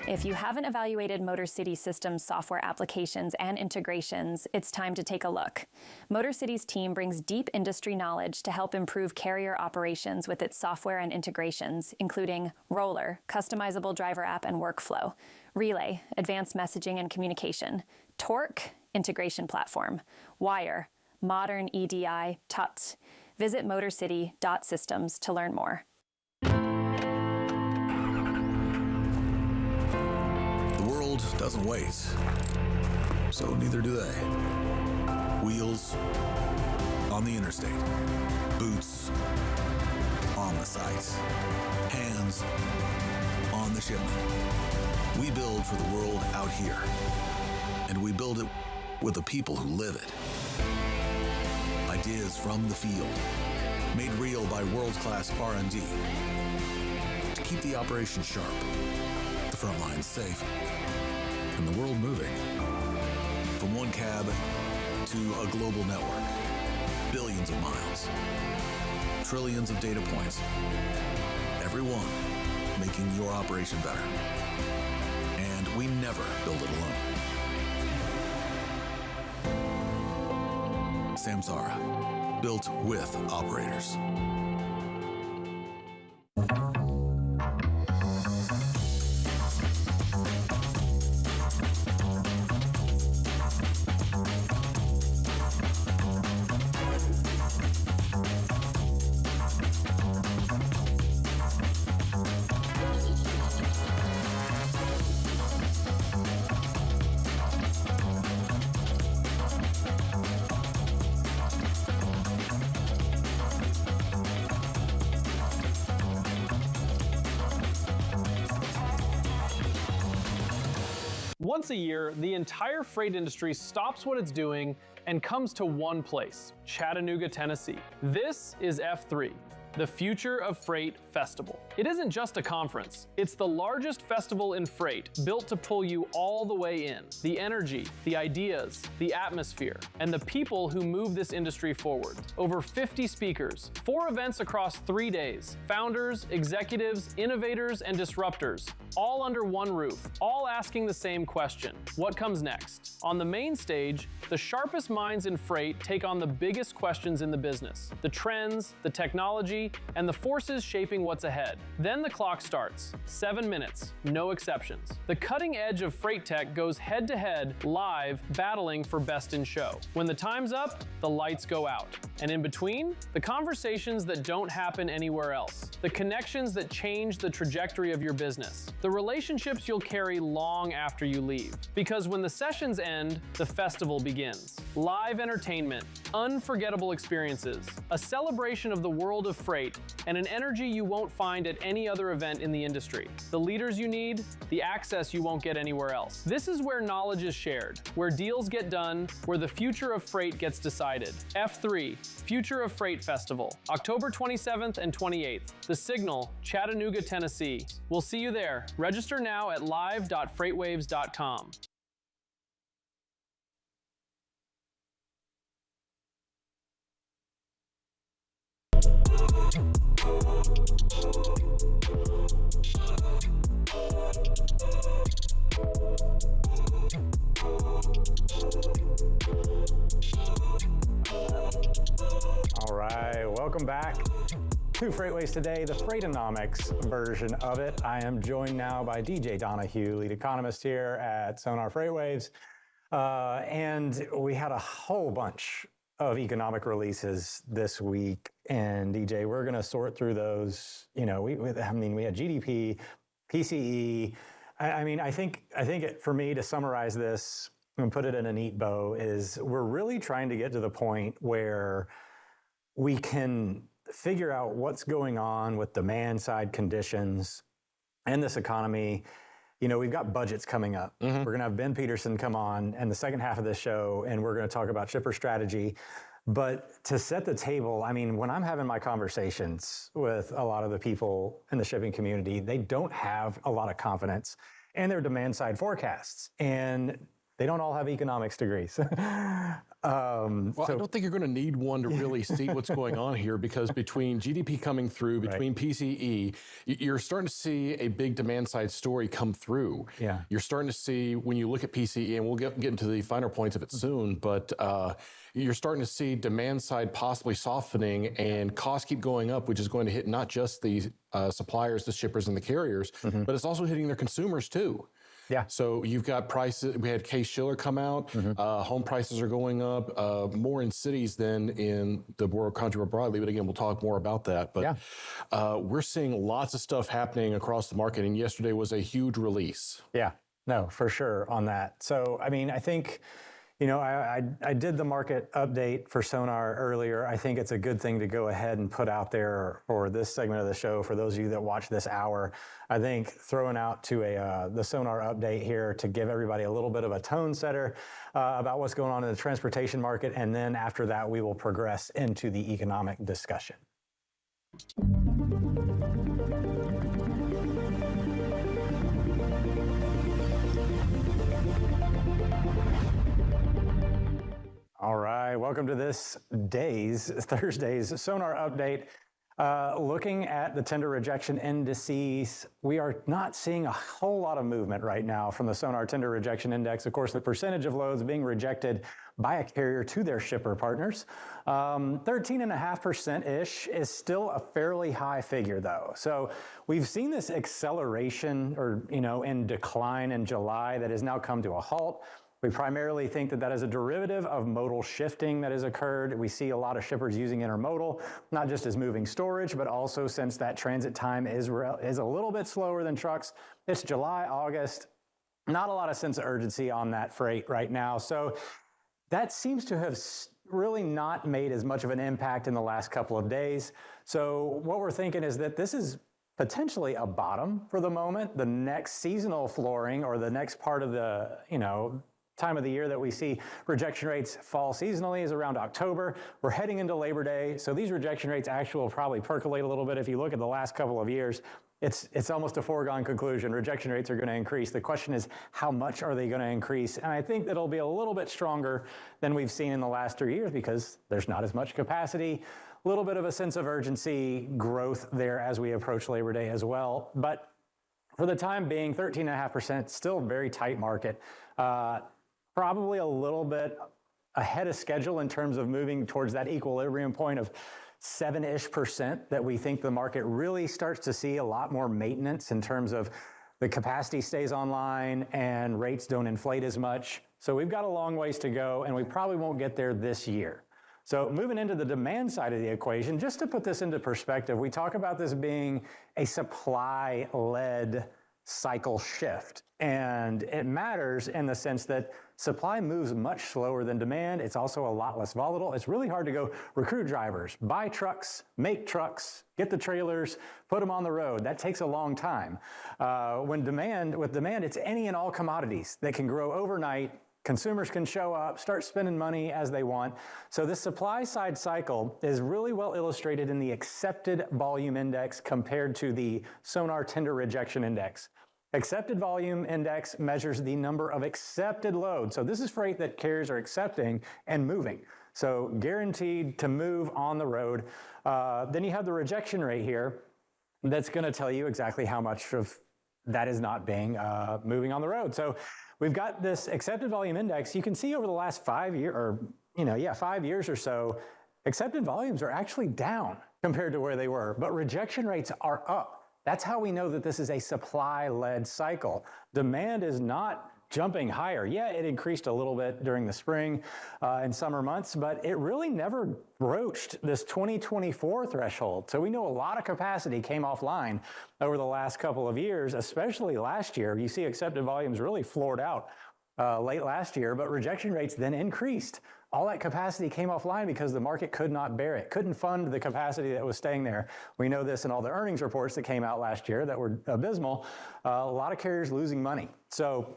If you haven't evaluated Motor City Systems software applications and integrations, it's time to take a look. Motor City's team brings deep industry knowledge to help improve carrier operations with its software and integrations, including Roller, customizable driver app and workflow, Relay, advanced messaging and communication, Torque, integration platform, Wire, modern EDI, TUT. Visit motorcity.systems to learn more. The world doesn't wait, so neither do they. Wheels on the interstate, boots on the site, hands on the shipment. We build for the world out here, and we build it with the people who live it. Ideas from the field, made real by world-class R&D to keep the operation sharp, the front lines safe, and the world moving. From one cab to a global network, billions of miles, trillions of data points, every one making your operation better. And we never build it alone. Samsara, built with operators. Once a year, the entire freight industry stops what it's doing and comes to one place, Chattanooga, Tennessee. This is F3, the Future of Freight Festival. It isn't just a conference. It's the largest festival in freight, built to pull you all the way in. The energy, the ideas, the atmosphere, and the people who move this industry forward. Over 50 speakers, 4 events across 3 days, founders, executives, innovators, and disruptors, all under one roof, all asking the same question: what comes next? On the main stage, the sharpest minds in freight take on the biggest questions in the business, the trends, the technology, and the forces shaping what's ahead. Then the clock starts, 7 minutes, no exceptions. The cutting edge of freight tech goes head to head, live, battling for best in show. When the time's up, the lights go out. And in between, the conversations that don't happen anywhere else, the connections that change the trajectory of your business, the relationships you'll carry long after you leave. Because when the sessions end, the festival begins. Live entertainment, unforgettable experiences, a celebration of the world of freight, and an energy you won't find at any other event in the industry. The leaders you need, the access you won't get anywhere else. This is where knowledge is shared, where deals get done, where the future of freight gets decided. F3, Future of Freight Festival, October 27th and 28th. The Signal, Chattanooga, Tennessee. We'll see you there. Register now at live.freightwaves.com. welcome back to FreightWaves Today, the Freightonomics version of it. I am joined now by DJ Donahue, lead economist here at Sonar FreightWaves. And we had a whole bunch of economic releases this week. And DJ, we're going to sort through those. You know, we had GDP, PCE. I think for me to summarize this and put it in a neat bow is we're really trying to get to the point where we can figure out what's going on with demand side conditions in this economy. You know, we've got budgets coming up. We're going to have Ben Peterson come on in the second half of this show, and we're going to talk about shipper strategy. But to set the table, I mean, when I'm having my conversations with a lot of the people in the shipping community, they don't have a lot of confidence in their demand side forecasts. And they don't all have economics degrees. I don't think you're going to need one to really see what's going on here, because between GDP coming through, between PCE, you're starting to see a big demand side story come through. Yeah. You're starting to see, when you look at PCE, and we'll get into the finer points of it soon, but you're starting to see demand side possibly softening and costs keep going up, which is going to hit not just the suppliers, the shippers, and the carriers, but it's also hitting their consumers too. Yeah. So you've got prices. We had Case Shiller come out. Home prices are going up more in cities than in the world country more broadly. But again, we'll talk more about that. But we're seeing lots of stuff happening across the market. And yesterday was a huge release. Yeah, no, for sure on that. So, I mean, I think, you know, I did the market update for Sonar earlier. I think it's a good thing to go ahead and put out there for this segment of the show. For those of you that watch this hour, I think throwing out to the Sonar update here to give everybody a little bit of a tone setter about what's going on in the transportation market. And then after that, we will progress into the economic discussion. All right, welcome to Thursday's Sonar update. Looking at the tender rejection indices, we are not seeing a whole lot of movement right now from the Sonar Tender Rejection Index. Of course, the percentage of loads being rejected by a carrier to their shipper partners. 13.5%-ish is still a fairly high figure, though. So we've seen this acceleration in decline in July that has now come to a halt. We primarily think that is a derivative of modal shifting that has occurred. We see a lot of shippers using intermodal, not just as moving storage, but also since that transit time is a little bit slower than trucks. It's July, August, not a lot of sense of urgency on that freight right now. So that seems to have really not made as much of an impact in the last couple of days. So what we're thinking is that this is potentially a bottom for the moment. The next seasonal flooring, or the next part of the, time of the year that we see rejection rates fall seasonally, is around October. We're heading into Labor Day, so these rejection rates actually will probably percolate a little bit. If you look at the last couple of years, it's almost a foregone conclusion. Rejection rates are going to increase. The question is, how much are they going to increase? And I think that'll be a little bit stronger than we've seen in the last 3 years, because there's not as much capacity, a little bit of a sense of urgency growth there as we approach Labor Day as well. But for the time being, 13.5%, still a very tight market. Probably a little bit ahead of schedule in terms of moving towards that equilibrium point of 7-ish% that we think the market really starts to see a lot more maintenance in terms of the capacity stays online and rates don't inflate as much. So we've got a long ways to go, and we probably won't get there this year. So moving into the demand side of the equation, just to put this into perspective, we talk about this being a supply-led cycle shift. And it matters in the sense that supply moves much slower than demand. It's also a lot less volatile. It's really hard to go recruit drivers, buy trucks, make trucks, get the trailers, put them on the road. That takes a long time. With demand, it's any and all commodities that can grow overnight. Consumers can show up, start spending money as they want. So this supply side cycle is really well illustrated in the accepted volume index compared to the Sonar Tender Rejection Index. Accepted volume index measures the number of accepted loads. So this is freight that carriers are accepting and moving. So guaranteed to move on the road. Then you have the rejection rate here. That's going to tell you exactly how much of that is not being moving on the road. So we've got this accepted volume index. You can see over the last 5 years or so, accepted volumes are actually down compared to where they were, but rejection rates are up. That's how we know that this is a supply-led cycle. Demand is not jumping higher. Yeah, it increased a little bit during the spring and summer months, but it really never broached this 2024 threshold. So we know a lot of capacity came offline over the last couple of years, especially last year. You see accepted volumes really floored out late last year, but rejection rates then increased. All that capacity came offline because the market could not bear it, couldn't fund the capacity that was staying there. We know this in all the earnings reports that came out last year that were abysmal. A lot of carriers losing money. So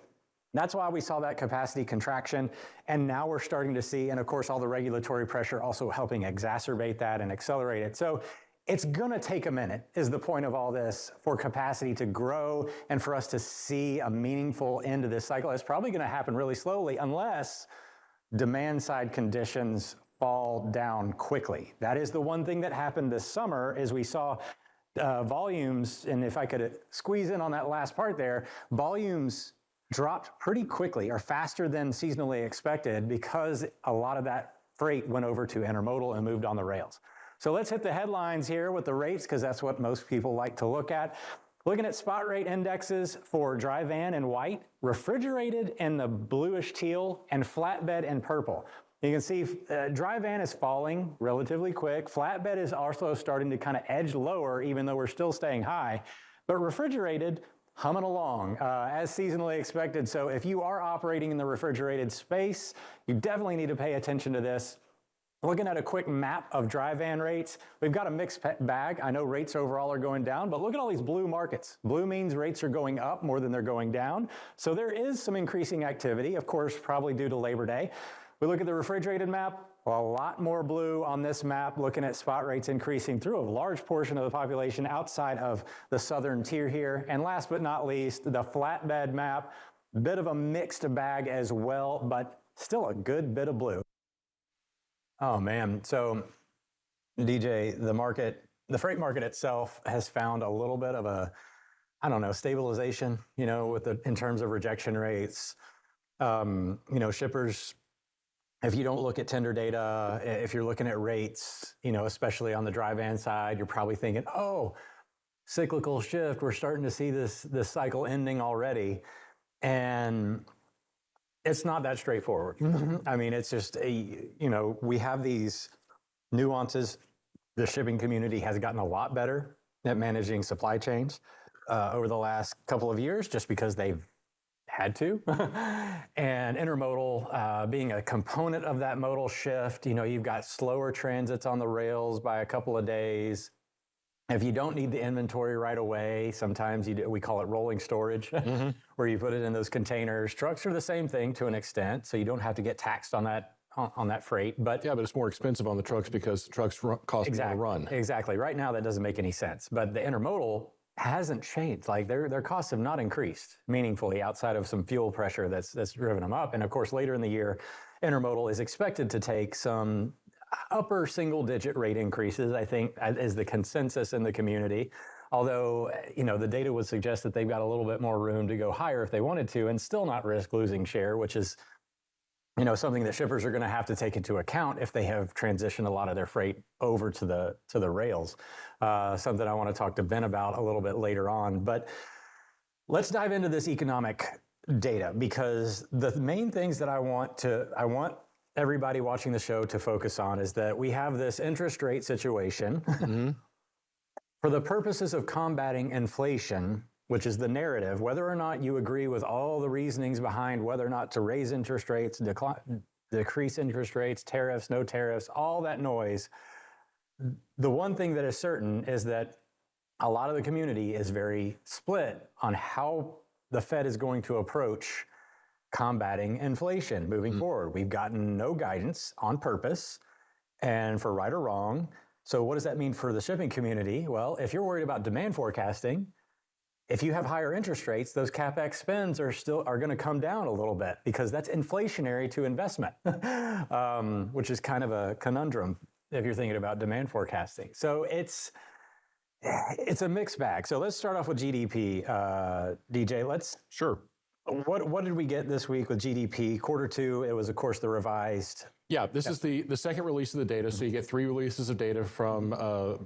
that's why we saw that capacity contraction. And now we're starting to see, and of course, all the regulatory pressure also helping exacerbate that and accelerate it. So it's going to take a minute, is the point of all this, for capacity to grow and for us to see a meaningful end to this cycle. It's probably going to happen really slowly unless demand side conditions fall down quickly. That is the one thing that happened this summer is we saw volumes, and if I could squeeze in on that last part there, volumes dropped pretty quickly or faster than seasonally expected because a lot of that freight went over to intermodal and moved on the rails. So let's hit the headlines here with the rates because that's what most people like to look at. Looking at spot rate indexes for dry van in white, refrigerated in the bluish teal, and flatbed in purple. You can see dry van is falling relatively quick. Flatbed is also starting to kind of edge lower, even though we're still staying high. But refrigerated, humming along as seasonally expected. So if you are operating in the refrigerated space, you definitely need to pay attention to this. Looking at a quick map of dry van rates, we've got a mixed bag. I know rates overall are going down, but look at all these blue markets. Blue means rates are going up more than they're going down. So there is some increasing activity, of course, probably due to Labor Day. We look at the refrigerated map, a lot more blue on this map, looking at spot rates increasing through a large portion of the population outside of the southern tier here. And last but not least, the flatbed map, bit of a mixed bag as well, but still a good bit of blue. Oh man, so DJ, the freight market itself has found a little bit of a, stabilization, in terms of rejection rates. Shippers, if you don't look at tender data, if you're looking at rates, especially on the dry van side, you're probably thinking, oh, cyclical shift, we're starting to see this cycle ending already. And it's not that straightforward. I mean, it's just, we have these nuances. The shipping community has gotten a lot better at managing supply chains over the last couple of years, just because they've had to. And intermodal being a component of that modal shift, you've got slower transits on the rails by a couple of days. If you don't need the inventory right away, sometimes we call it rolling storage, where you put it in those containers. Trucks are the same thing to an extent, so you don't have to get taxed on that freight. But yeah, but it's more expensive on the trucks because trucks cost more to run. Exactly. Right now, that doesn't make any sense. But the intermodal hasn't changed. Like their costs have not increased meaningfully outside of some fuel pressure that's driven them up. And of course, later in the year, intermodal is expected to take some upper single-digit rate increases, I think, is the consensus in the community. Although, the data would suggest that they've got a little bit more room to go higher if they wanted to and still not risk losing share, which is, something that shippers are going to have to take into account if they have transitioned a lot of their freight over to the rails. Something I want to talk to Ben about a little bit later on. But let's dive into this economic data, because the main things that I want everybody watching the show to focus on is that we have this interest rate situation. For the purposes of combating inflation, which is the narrative, whether or not you agree with all the reasonings behind whether or not to raise interest rates, decrease interest rates, tariffs, no tariffs, all that noise, the one thing that is certain is that a lot of the community is very split on how the Fed is going to approach combating inflation moving forward. We've gotten no guidance on purpose and for right or wrong. So what does that mean for the shipping community? Well, if you're worried about demand forecasting, if you have higher interest rates, those CapEx spends are going to come down a little bit because that's inflationary to investment, which is kind of a conundrum if you're thinking about demand forecasting. So it's a mixed bag. So let's start off with GDP, DJ. Sure. What did we get this week with GDP? Quarter two, it was, of course, the revised Yeah, this is the second release of the data. So you get 3 releases of data from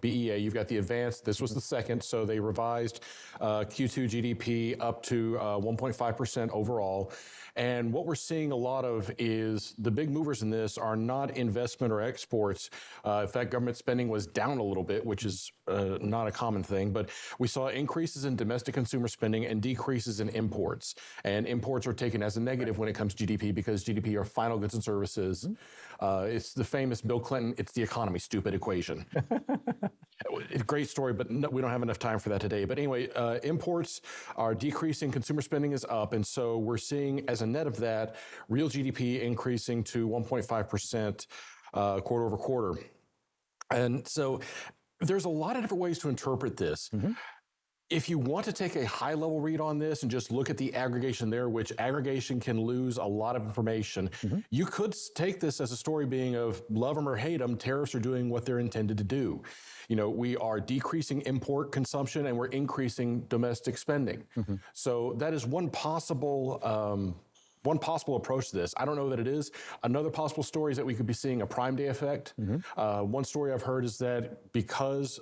BEA. You've got the advanced. This was the second. So they revised Q2 GDP up to 1.5% overall. And what we're seeing a lot of is the big movers in this are not investment or exports. In fact, government spending was down a little bit, which is not a common thing. But we saw increases in domestic consumer spending and decreases in imports. And imports are taken as a negative when it comes to GDP because GDP are final goods and services. It's the famous Bill Clinton, it's the economy, stupid equation. Great story, but no, we don't have enough time for that today. But anyway, imports are decreasing, consumer spending is up, and so we're seeing, as a net of that, real GDP increasing to 1.5% quarter over quarter. And so there's a lot of different ways to interpret this. If you want to take a high-level read on this and just look at the aggregation there, which aggregation can lose a lot of information, you could take this as a story being of love them or hate them, tariffs are doing what they're intended to do. You know, we are decreasing import consumption and we're increasing domestic spending. So that is one possible approach to this. I don't know that it is. Another possible story is that we could be seeing a Prime Day effect. One story I've heard is that because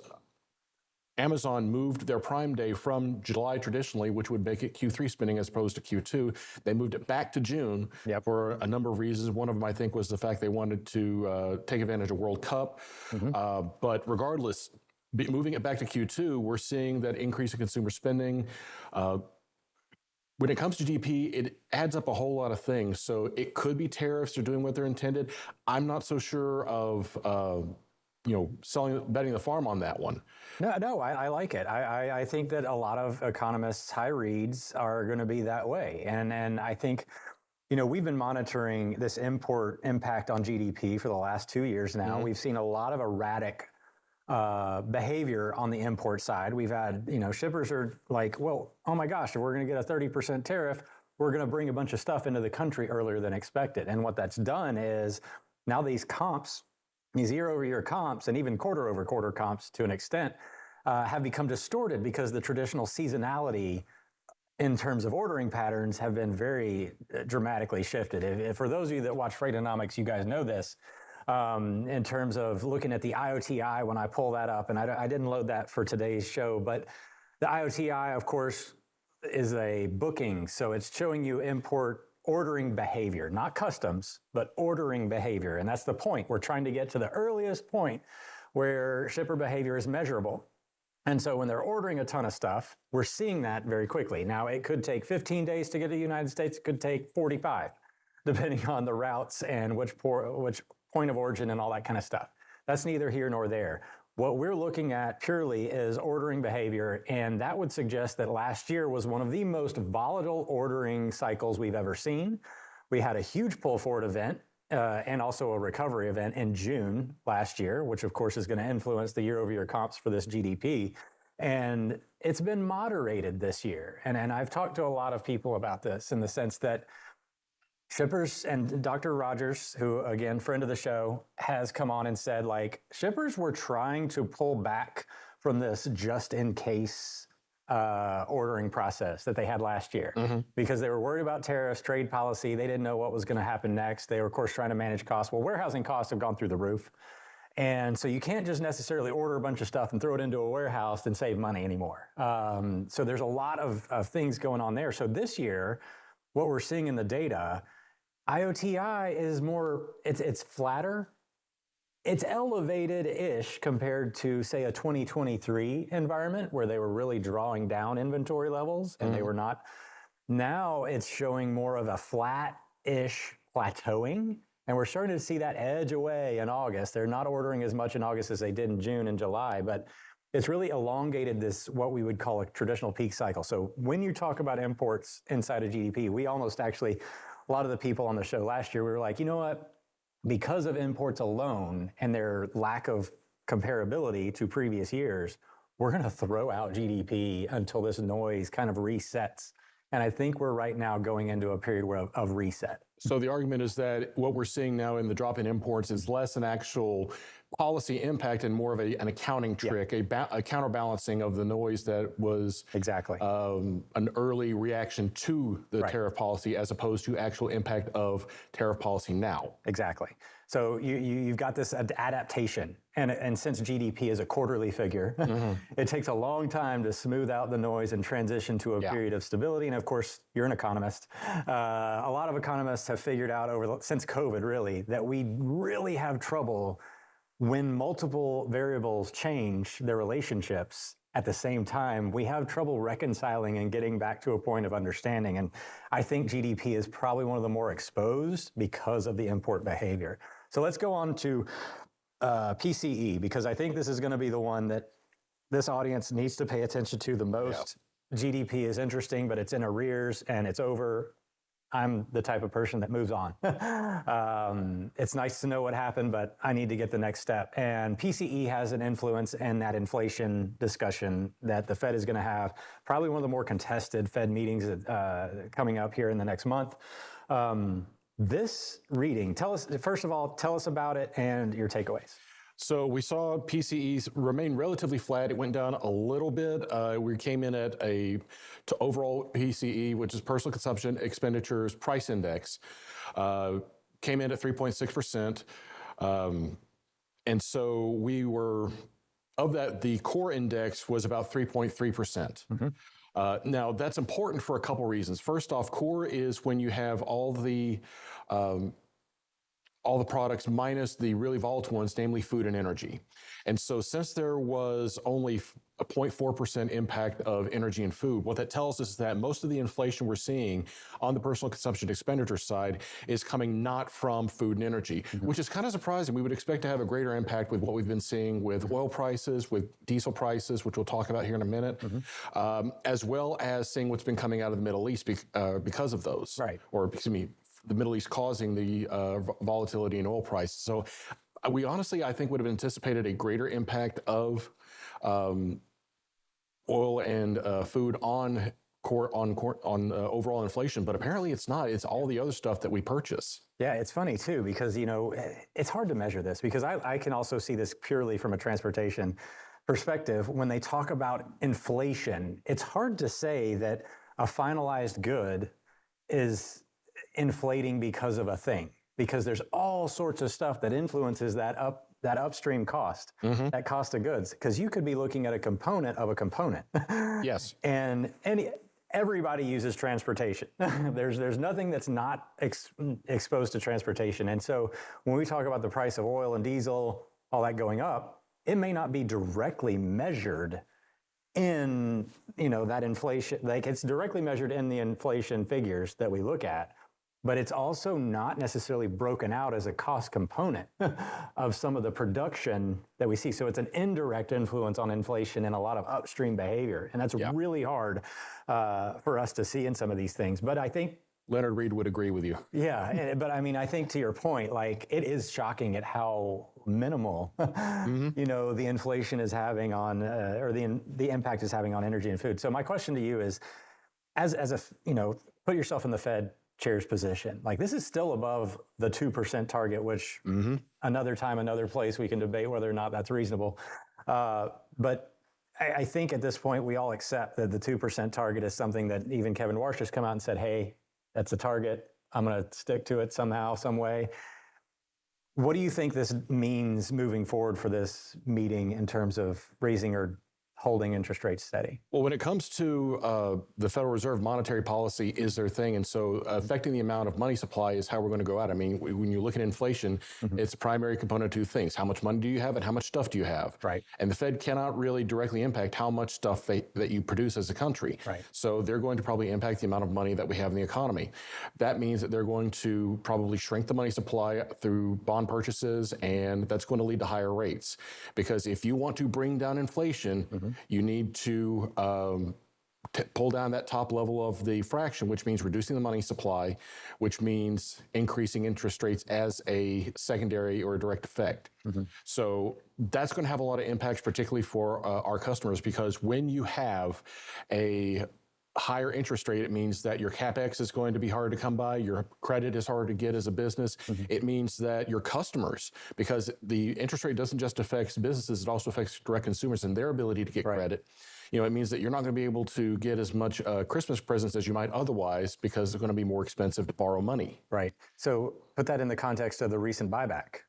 Amazon moved their Prime Day from July traditionally, which would make it Q3 spending as opposed to Q2. They moved it back to June for a number of reasons. One of them, I think, was the fact they wanted to take advantage of World Cup. But regardless, moving it back to Q2, we're seeing that increase in consumer spending. When it comes to GDP, it adds up a whole lot of things. So it could be tariffs are doing what they're intended. I'm not so sure of betting the farm on that one. No, I like it. I think that a lot of economists' high reads are going to be that way. And I think, we've been monitoring this import impact on GDP for the last 2 years now. We've seen a lot of erratic behavior on the import side. We've had, shippers are like, well, oh my gosh, if we're going to get a 30% tariff, we're going to bring a bunch of stuff into the country earlier than expected. And what that's done is now these comps, these year-over-year comps and even quarter-over-quarter comps to an extent have become distorted because the traditional seasonality in terms of ordering patterns have been very dramatically shifted. If for those of you that watch Freightonomics, you guys know this, in terms of looking at the IOTI when I pull that up, and I didn't load that for today's show, but the IOTI, of course, is a booking. So it's showing you import ordering behavior, not customs, but ordering behavior. And that's the point. We're trying to get to the earliest point where shipper behavior is measurable. And so when they're ordering a ton of stuff, we're seeing that very quickly. Now, it could take 15 days to get to the United States. It could take 45, depending on the routes and which point of origin and all that kind of stuff. That's neither here nor there. What we're looking at purely is ordering behavior, and that would suggest that last year was one of the most volatile ordering cycles we've ever seen. We had a huge pull forward event and also a recovery event in June last year, which of course is going to influence the year-over-year comps for this GDP. And it's been moderated this year. And I've talked to a lot of people about this in the sense that shippers and Dr. Rogers, who, again, friend of the show, has come on and said, shippers were trying to pull back from this just-in-case ordering process that they had last year because they were worried about tariffs, trade policy. They didn't know what was going to happen next. They were, of course, trying to manage costs. Well, warehousing costs have gone through the roof. And so you can't just necessarily order a bunch of stuff and throw it into a warehouse and save money anymore. So there's a lot of things going on there. So this year, what we're seeing in the data, IOTI is more, it's flatter. It's elevated-ish compared to, say, a 2023 environment where they were really drawing down inventory levels and they were not. Now it's showing more of a flat-ish plateauing, and we're starting to see that edge away in August. They're not ordering as much in August as they did in June and July, but it's really elongated this, what we would call a traditional peak cycle. So when you talk about imports inside of GDP, we almost actually, a lot of the people on the show last year, we were like, you know what? Because of imports alone and their lack of comparability to previous years, we're going to throw out GDP until this noise kind of resets. And I think we're right now going into a period of reset. So the argument is that what we're seeing now in the drop in imports is less an actual policy impact and more of an accounting trick, a counterbalancing of the noise that was exactly an early reaction to the tariff policy as opposed to actual impact of tariff policy now. Exactly. So you've got this adaptation, and since GDP is a quarterly figure, it takes a long time to smooth out the noise and transition to a period of stability. And of course, you're an economist. A lot of economists have figured out since COVID, really, that we really have trouble when multiple variables change their relationships at the same time. We have trouble reconciling and getting back to a point of understanding. And I think GDP is probably one of the more exposed because of the import behavior. So let's go on to PCE, because I think this is going to be the one that this audience needs to pay attention to the most. GDP is interesting, but it's in arrears and it's over. I'm the type of person that moves on. It's nice to know what happened, but I need to get the next step. And PCE has an influence in that inflation discussion that the Fed is going to have. Probably one of the more contested Fed meetings coming up here in the next month. This reading, first of all, tell us about it and your takeaways. So we saw PCEs remain relatively flat. It went down a little bit. We came in at to overall PCE, which is personal consumption expenditures price index, came in at 3.6%. And so we were, of that, the core index was about 3.3%. Now, that's important for a couple reasons. First off, core is when you have all the products minus the really volatile ones, namely food and energy. And so since there was only a 0.4% impact of energy and food, what that tells us is that most of the inflation we're seeing on the personal consumption expenditure side is coming not from food and energy, which is kind of surprising. We would expect to have a greater impact with what we've been seeing with oil prices, with diesel prices, which we'll talk about here in a minute, as well as seeing what's been coming out of the Middle East because of those. Or, excuse me, the Middle East causing the volatility in oil prices. So we honestly, I think, would have anticipated a greater impact of oil and food on overall inflation, but apparently it's not. It's all the other stuff that we purchase. Yeah, it's funny too, because it's hard to measure this, because I can also see this purely from a transportation perspective. When they talk about inflation, it's hard to say that a finalized good is inflating because of a thing, because there's all sorts of stuff that influences that upstream cost, that cost of goods, because you could be looking at a component of a component. Yes. And everybody uses transportation. There's nothing that's not exposed to transportation. And so when we talk about the price of oil and diesel, all that going up, it may not be directly measured in that inflation, like it's directly measured in the inflation figures that we look at, but it's also not necessarily broken out as a cost component of some of the production that we see. So it's an indirect influence on inflation and a lot of upstream behavior. And that's really hard for us to see in some of these things. But I think Leonard Reed would agree with you. Yeah, but I mean, I think to your point, like it is shocking at how minimal, the inflation is having on, or the impact is having on energy and food. So my question to you is, as a, put yourself in the Fed chair's position. Like this is still above the 2% target, which another time, another place we can debate whether or not that's reasonable. But I think at this point we all accept that the 2% target is something that even Kevin Warsh has come out and said, hey, that's a target. I'm going to stick to it somehow, some way. What do you think this means moving forward for this meeting in terms of raising or holding interest rates steady? Well, when it comes to the Federal Reserve, monetary policy is their thing. And so affecting the amount of money supply is how we're going to go out. I mean, when you look at inflation, it's a primary component of two things. How much money do you have and how much stuff do you have? Right. And the Fed cannot really directly impact how much stuff that you produce as a country. Right. So they're going to probably impact the amount of money that we have in the economy. That means that they're going to probably shrink the money supply through bond purchases, and that's going to lead to higher rates. Because if you want to bring down inflation, you need to pull down that top level of the fraction, which means reducing the money supply, which means increasing interest rates as a secondary or a direct effect. So that's going to have a lot of impacts, particularly for our customers, because when you have a higher interest rate, it means that your CapEx is going to be hard to come by, your credit is hard to get as a business. It means that your customers, because the interest rate doesn't just affect businesses, it also affects direct consumers and their ability to get credit. You know, it means that you're not going to be able to get as much Christmas presents as you might otherwise because it's going to be more expensive to borrow money. Right. So put that in the context of the recent buyback.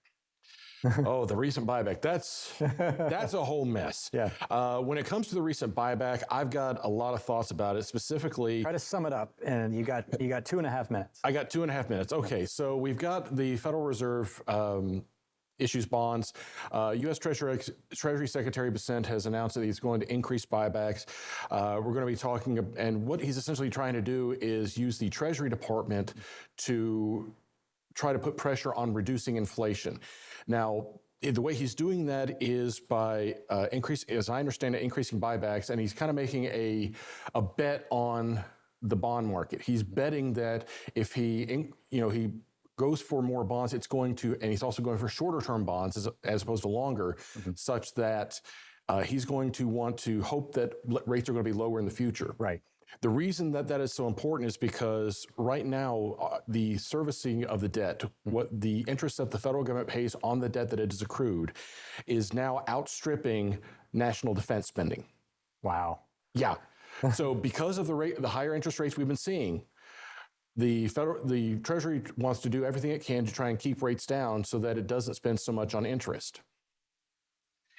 Oh, the recent buyback. That's a whole mess. Yeah. When it comes to the recent buyback, I've got a lot of thoughts about it. Specifically, try to sum it up, and you got 2.5 minutes. I got 2.5 minutes. Okay, so we've got the Federal Reserve issues bonds. U.S. Treasury Secretary Bessent has announced that he's going to increase buybacks. We're going to be talking, and what he's essentially trying to do is use the Treasury Department to try to put pressure on reducing inflation. Now, the way he's doing that is by as I understand it, increasing buybacks, and he's kind of making a bet on the bond market. He's betting that if he goes for more bonds, it's going to, and he's also going for shorter term bonds as opposed to longer, such that he's going to want to hope that rates are going to be lower in the future. Right. The reason that that is so important is because right now, the servicing of the debt, what the interest that the federal government pays on the debt that it has accrued, is now outstripping national defense spending. Wow. Yeah. So because of the higher interest rates we've been seeing, the Treasury wants to do everything it can to try and keep rates down so that it doesn't spend so much on interest.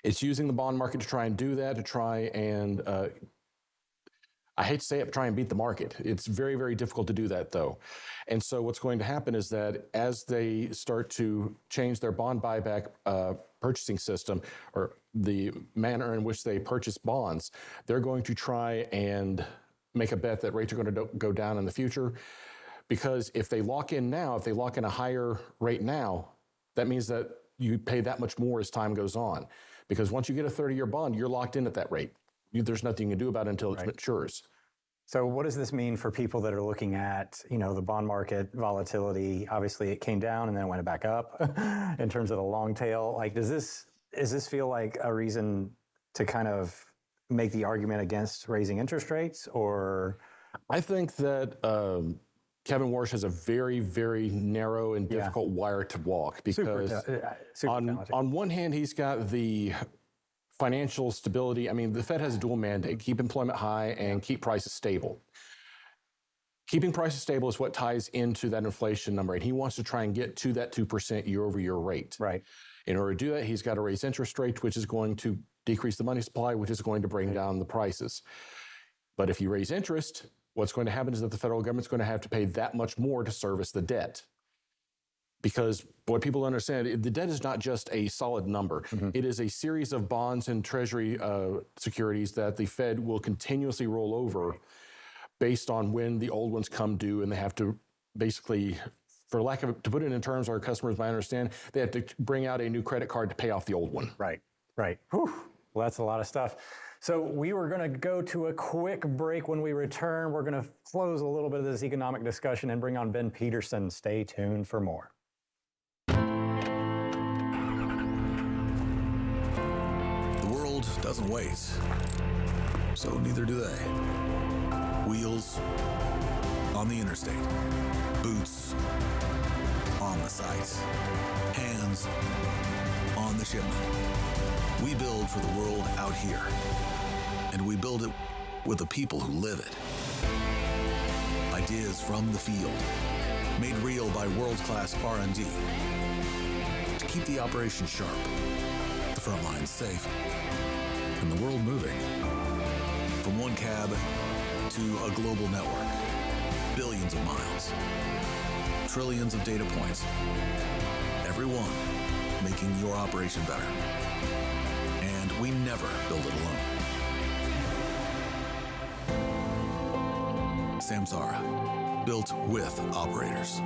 It's using the bond market to try and do that, to try and I hate to say it, try and beat the market. It's very, very difficult to do that, though. And so what's going to happen is that as they start to change their bond buyback purchasing system, or the manner in which they purchase bonds, they're going to try and make a bet that rates are going to go down in the future. Because if they lock in now, if they lock in a higher rate now, that means that you pay that much more as time goes on. Because once you get a 30-year bond, you're locked in at that rate. There's nothing you can do about it until it matures. So what does this mean for people that are looking at, the bond market volatility? Obviously, it came down and then it went back up in terms of the long tail. Like, does this feel like a reason to kind of make the argument against raising interest rates? Or I think that Kevin Warsh has a very, very narrow and difficult wire to walk because on one hand, he's got the financial stability. I mean, the Fed has a dual mandate: keep employment high and keep prices stable. Keeping prices stable is what ties into that inflation number, and he wants to try and get to that 2% year-over-year rate. Right. In order to do that, he's got to raise interest rates, which is going to decrease the money supply, which is going to bring down the prices. But if you raise interest, what's going to happen is that the federal government's going to have to pay that much more to service the debt. Because what people understand, the debt is not just a solid number. It is a series of bonds and Treasury securities that the Fed will continuously roll over based on when the old ones come due, and they have to basically, to put it in terms our customers might understand, they have to bring out a new credit card to pay off the old one. Right. Whew. Well, that's a lot of stuff. So we were going to go to a quick break. When we return, we're going to close a little bit of this economic discussion and bring on Ben Peterson. Stay tuned for more. Doesn't wait, so neither do they. Wheels on the interstate, boots on the site, hands on the shipment. We build for the world out here, and we build it with the people who live it. Ideas from the field, made real by world-class R&D to keep the operation sharp, the front lines safe, and the world moving. From one cab to a global network, billions of miles, trillions of data points, every one making your operation better. And we never build it alone. Samsara, built with operators.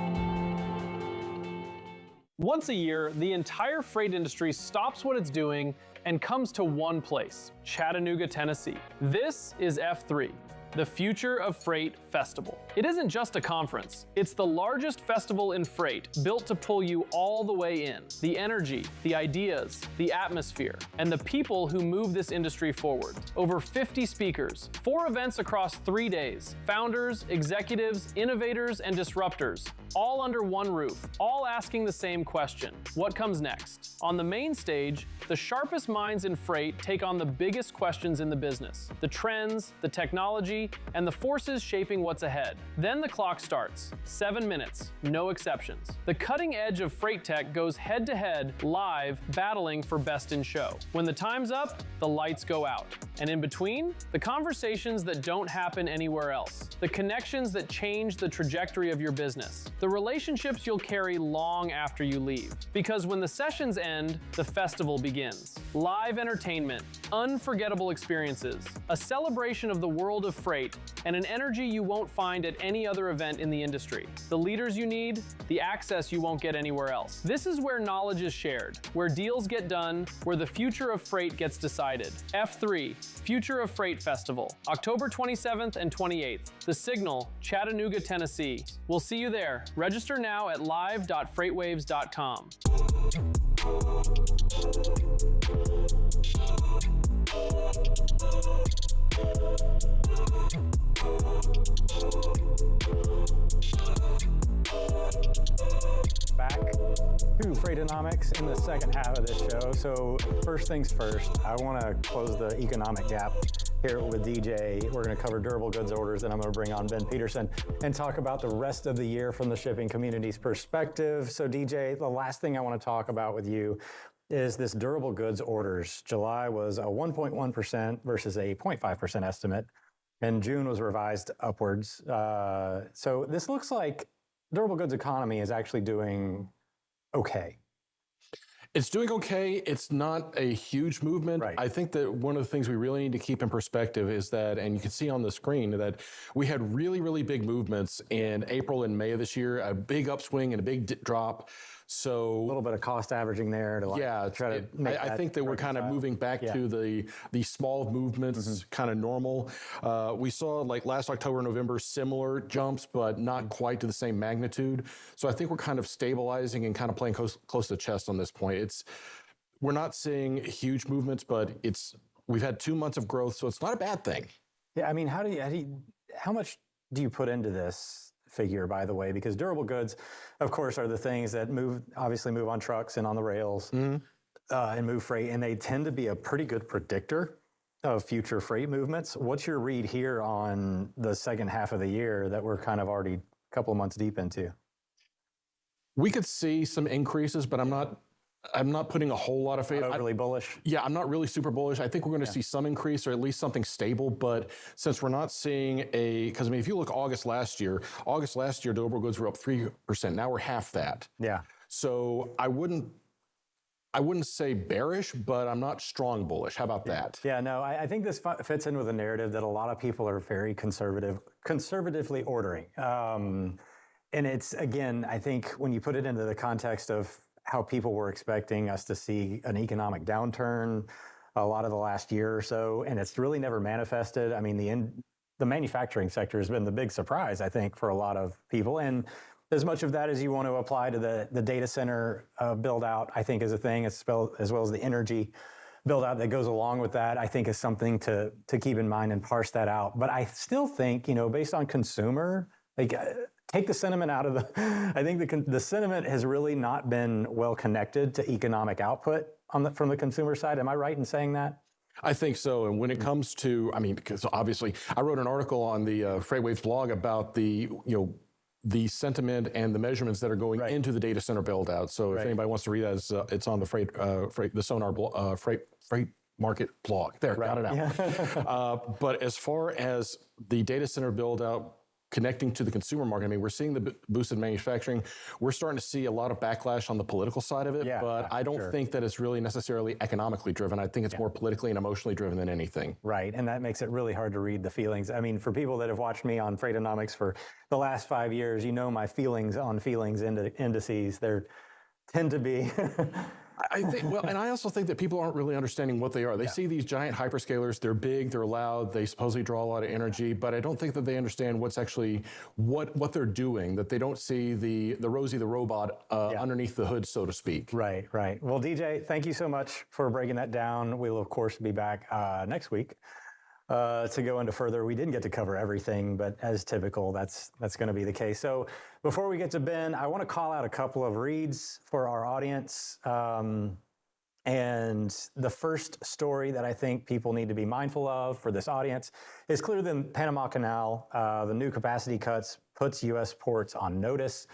Once a year, the entire freight industry stops what it's doing and comes to one place, Chattanooga, Tennessee. This is F3, the Future of Freight Festival. It isn't just a conference. It's the largest festival in freight, built to pull you all the way in. The energy, the ideas, the atmosphere, and the people who move this industry forward. Over 50 speakers, 4 events across 3 days, founders, executives, innovators, and disruptors, all under one roof, all asking the same question: what comes next? On the main stage, the sharpest minds in freight take on the biggest questions in the business, the trends, the technology, and the forces shaping what's ahead. Then the clock starts, 7 minutes, no exceptions. The cutting edge of freight tech goes head to head, live, battling for best in show. When the time's up, the lights go out. And in between, the conversations that don't happen anywhere else, the connections that change the trajectory of your business, the relationships you'll carry long after you leave. Because when the sessions end, the festival begins. Live entertainment, unforgettable experiences, a celebration of the world of freight, and an energy you won't find at any other event in the industry. The leaders you need, the access you won't get anywhere else. This is where knowledge is shared, where deals get done, where the future of freight gets decided. F3, Future of Freight Festival, October 27th and 28th. The Signal, Chattanooga, Tennessee. We'll see you there. Register now at live.freightwaves.com. Back to Freightonomics in the second half of this show. So first things first, I want to close the economic gap here with DJ. We're going to cover durable goods orders, and I'm going to bring on Ben Peterson and talk about the rest of the year from the shipping community's perspective. So DJ, the last thing I want to talk about with you is this durable goods orders. July was a 1.1% versus a 0.5% estimate, and June was revised upwards. So this looks like durable goods economy is actually doing okay. It's doing okay. It's not a huge movement. Right. I think that one of the things we really need to keep in perspective is that, and you can see on the screen, that we had really, really big movements in April and May of this year, a big upswing and a big drop. So a little bit of cost averaging there to try to make I think that we're kind of moving back to the small movements, kind of normal. We saw like last October, November, similar jumps, but not quite to the same magnitude. So I think we're kind of stabilizing and kind of playing close to the chest on this point. We're not seeing huge movements, but we've had 2 months of growth, so it's not a bad thing. Yeah, I mean, how much do you put into this figure, by the way? Because durable goods, of course, are the things that obviously move on trucks and on the rails and move freight, and they tend to be a pretty good predictor of future freight movements. What's your read here on the second half of the year that we're kind of already a couple of months deep into? We could see some increases, but I'm not putting a whole lot of faith. Overly bullish? Yeah, I'm not really super bullish. I think we're going to see some increase or at least something stable. But since we're not seeing because if you look August last year, durable goods were up 3%. Now we're half that. Yeah. So I wouldn't say bearish, but I'm not strong bullish. How about that? Yeah, no, I think this fits in with a narrative that a lot of people are very conservatively ordering. And it's, again, I think when you put it into the context of how people were expecting us to see an economic downturn a lot of the last year or so, and it's really never manifested. I mean, the manufacturing sector has been the big surprise, I think, for a lot of people. And as much of that as you want to apply to the data center build out, I think is a thing, as well as the energy build out that goes along with that, I think is something to keep in mind and parse that out. But I still think, based on consumer, take the sentiment out of I think the sentiment has really not been well connected to economic output from the consumer side. Am I right in saying that? I think so. And when it comes to, because obviously I wrote an article on the FreightWaves blog about the the sentiment and the measurements that are going into the data center build out. So if anybody wants to read that, it's on the the Sonar freight market blog. There, got it out. Yeah. But as far as the data center build out connecting to the consumer market, we're seeing the boosted manufacturing. We're starting to see a lot of backlash on the political side of it, but I don't think that it's really necessarily economically driven. I think it's more politically and emotionally driven than anything. Right, and that makes it really hard to read the feelings. For people that have watched me on Freightonomics for the last 5 years, my feelings on feelings indices, they tend to be I think, well, and I also think that people aren't really understanding what they are. They see these giant hyperscalers, they're big, they're loud, they supposedly draw a lot of energy, but I don't think that they understand what's actually, what they're doing, that they don't see the Rosie the robot underneath the hood, so to speak. Right. Well, DJ, thank you so much for breaking that down. We'll, of course, be back next week to go into further. We didn't get to cover everything, but as typical, that's going to be the case. So before we get to Ben, I want to call out a couple of reads for our audience. And the first story that I think people need to be mindful of for this audience is clearly the Panama Canal. The new capacity cuts puts U.S. ports on notice.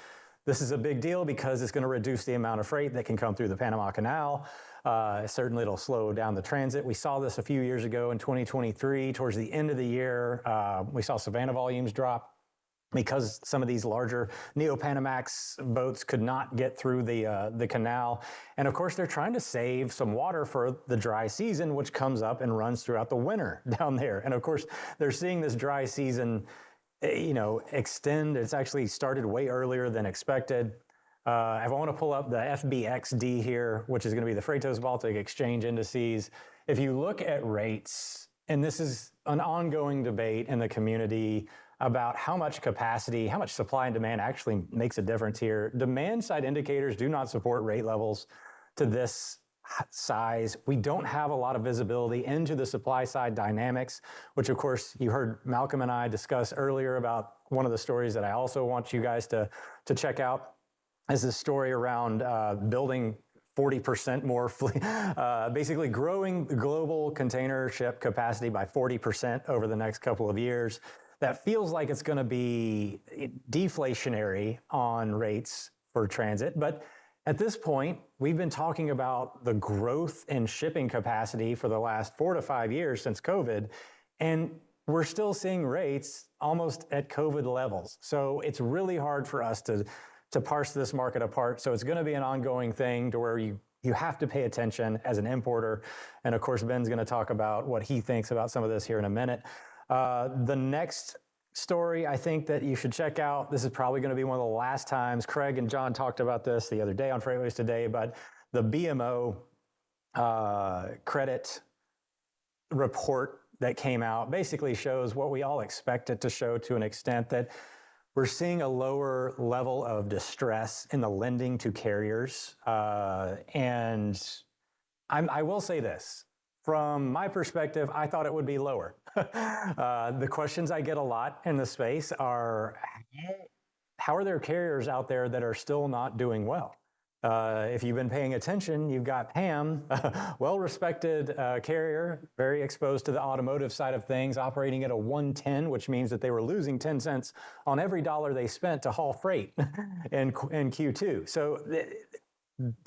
This is a big deal because it's going to reduce the amount of freight that can come through the Panama Canal. Certainly, it'll slow down the transit. We saw this a few years ago in 2023. Towards the end of the year, we saw Savannah volumes drop because some of these larger Neo-Panamax boats could not get through the canal. And of course, they're trying to save some water for the dry season, which comes up and runs throughout the winter down there. And of course, they're seeing this dry season extend. It's actually started way earlier than expected. I want to pull up the FBXD here, which is going to be the Freightos Baltic Exchange Indices. If you look at rates, and this is an ongoing debate in the community about how much capacity, how much supply and demand actually makes a difference here. Demand side indicators do not support rate levels to this size. We don't have a lot of visibility into the supply side dynamics, which of course you heard Malcolm and I discuss earlier about one of the stories that I also want you guys to check out is the story around building 40% more fleet, basically growing global container ship capacity by 40% over the next couple of years. That feels like it's going to be deflationary on rates for transit. But at this point, we've been talking about the growth in shipping capacity for the last 4 to 5 years since COVID, and we're still seeing rates almost at COVID levels. So it's really hard for us to parse this market apart. So it's going to be an ongoing thing to where you have to pay attention as an importer. And of course, Ben's going to talk about what he thinks about some of this here in a minute. The next story I think that you should check out, this is probably going to be one of the last times, Craig and John talked about this the other day on FreightWaves Today, but the BMO credit report that came out basically shows what we all expect it to show to an extent, that we're seeing a lower level of distress in the lending to carriers. And I will say this. From my perspective, I thought it would be lower. The questions I get a lot in the space are, how are there carriers out there that are still not doing well? If you've been paying attention, you've got PAM, well-respected carrier, very exposed to the automotive side of things, operating at a 110, which means that they were losing 10 cents on every dollar they spent to haul freight in Q2. So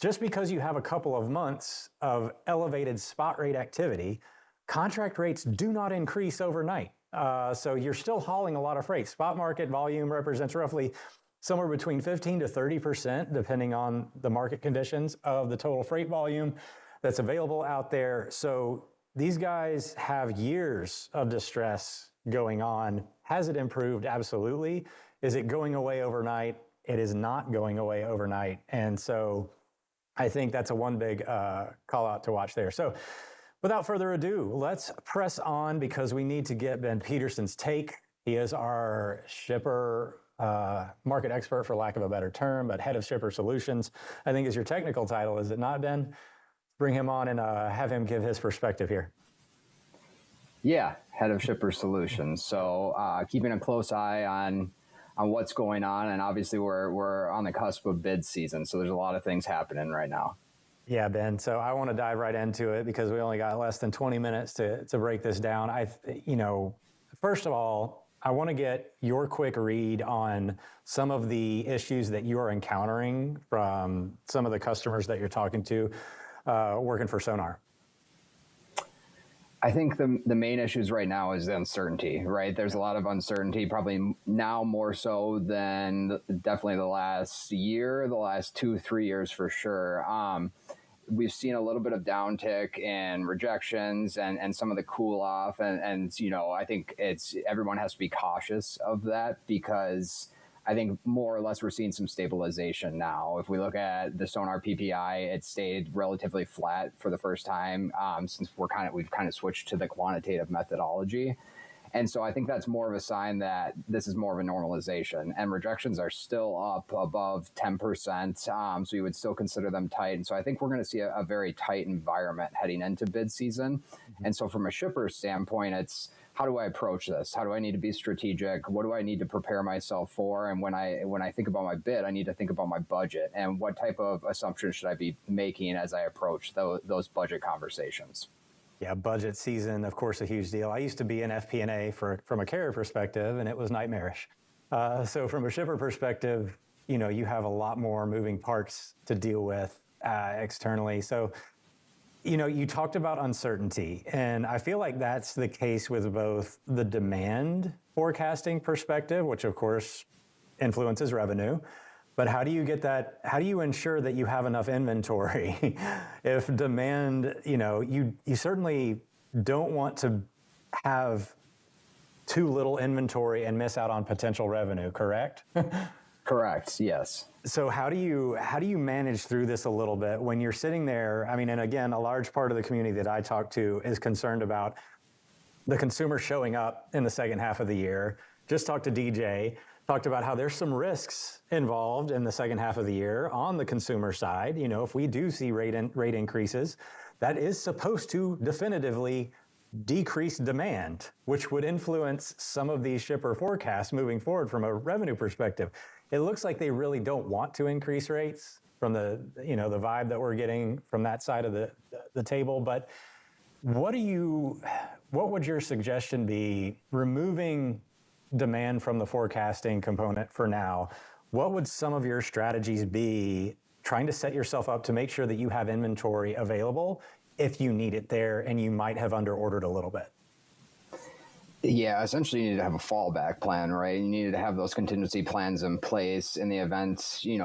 just because you have a couple of months of elevated spot rate activity, contract rates do not increase overnight. So you're still hauling a lot of freight. Spot market volume represents roughly somewhere between 15 to 30%, depending on the market conditions, of the total freight volume that's available out there. So these guys have years of distress going on. Has it improved? Absolutely. Is it going away overnight? It is not going away overnight. And so I think that's a one big call out to watch there. So without further ado, let's press on because we need to get Ben Peterson's take. He is our shipper market expert, for lack of a better term, but head of shipper solutions, I think is your technical title, is it not, Ben? Bring him on and have him give his perspective here. Yeah, head of shipper solutions. So keeping a close eye on what's going on, and obviously we're on the cusp of bid season, so there's a lot of things happening right now. Yeah, Ben. So I want to dive right into it because we only got less than 20 minutes to break this down. First of all, I want to get your quick read on some of the issues that you are encountering from some of the customers that you're talking to working for Sonar. I think the main issues right now is the uncertainty, right? There's a lot of uncertainty, probably now more so than definitely the last year, the last 2-3 years for sure. We've seen a little bit of downtick in rejections and some of the cool off. And I think everyone has to be cautious of that because I think more or less we're seeing some stabilization now. If we look at the Sonar PPI, it stayed relatively flat for the first time since we've kind of switched to the quantitative methodology. And so I think that's more of a sign that this is more of a normalization, and rejections are still up above 10%. So you would still consider them tight. And so I think we're going to see a very tight environment heading into bid season. And so from a shipper standpoint, it's how do I approach this? How do I need to be strategic? What do I need to prepare myself for? And when I think about my bid, I need to think about my budget and what type of assumptions should I be making as I approach those budget conversations. Yeah, budget season, of course, a huge deal. I used to be in FP&A from a carrier perspective, and it was nightmarish. So from a shipper perspective, you have a lot more moving parts to deal with externally. So, you talked about uncertainty, and I feel like that's the case with both the demand forecasting perspective, which of course influences revenue. But how do you get that? How do you ensure that you have enough inventory? If demand, you certainly don't want to have too little inventory and miss out on potential revenue, correct? Correct, yes. So how do you manage through this a little bit when you're sitting there? I mean, and again, a large part of the community that I talk to is concerned about the consumer showing up in the second half of the year. Just talked to DJ. Talked about how there's some risks involved in the second half of the year on the consumer side. If we do see rate increases, that is supposed to definitively decrease demand, which would influence some of these shipper forecasts moving forward from a revenue perspective. It looks like they really don't want to increase rates from the vibe that we're getting from that side of the table. But what would your suggestion be, removing demand from the forecasting component for now? What would some of your strategies be trying to set yourself up to make sure that you have inventory available if you need it there and you might have underordered a little bit? Yeah, essentially you need to have a fallback plan, right? You need to have those contingency plans in place in the event, we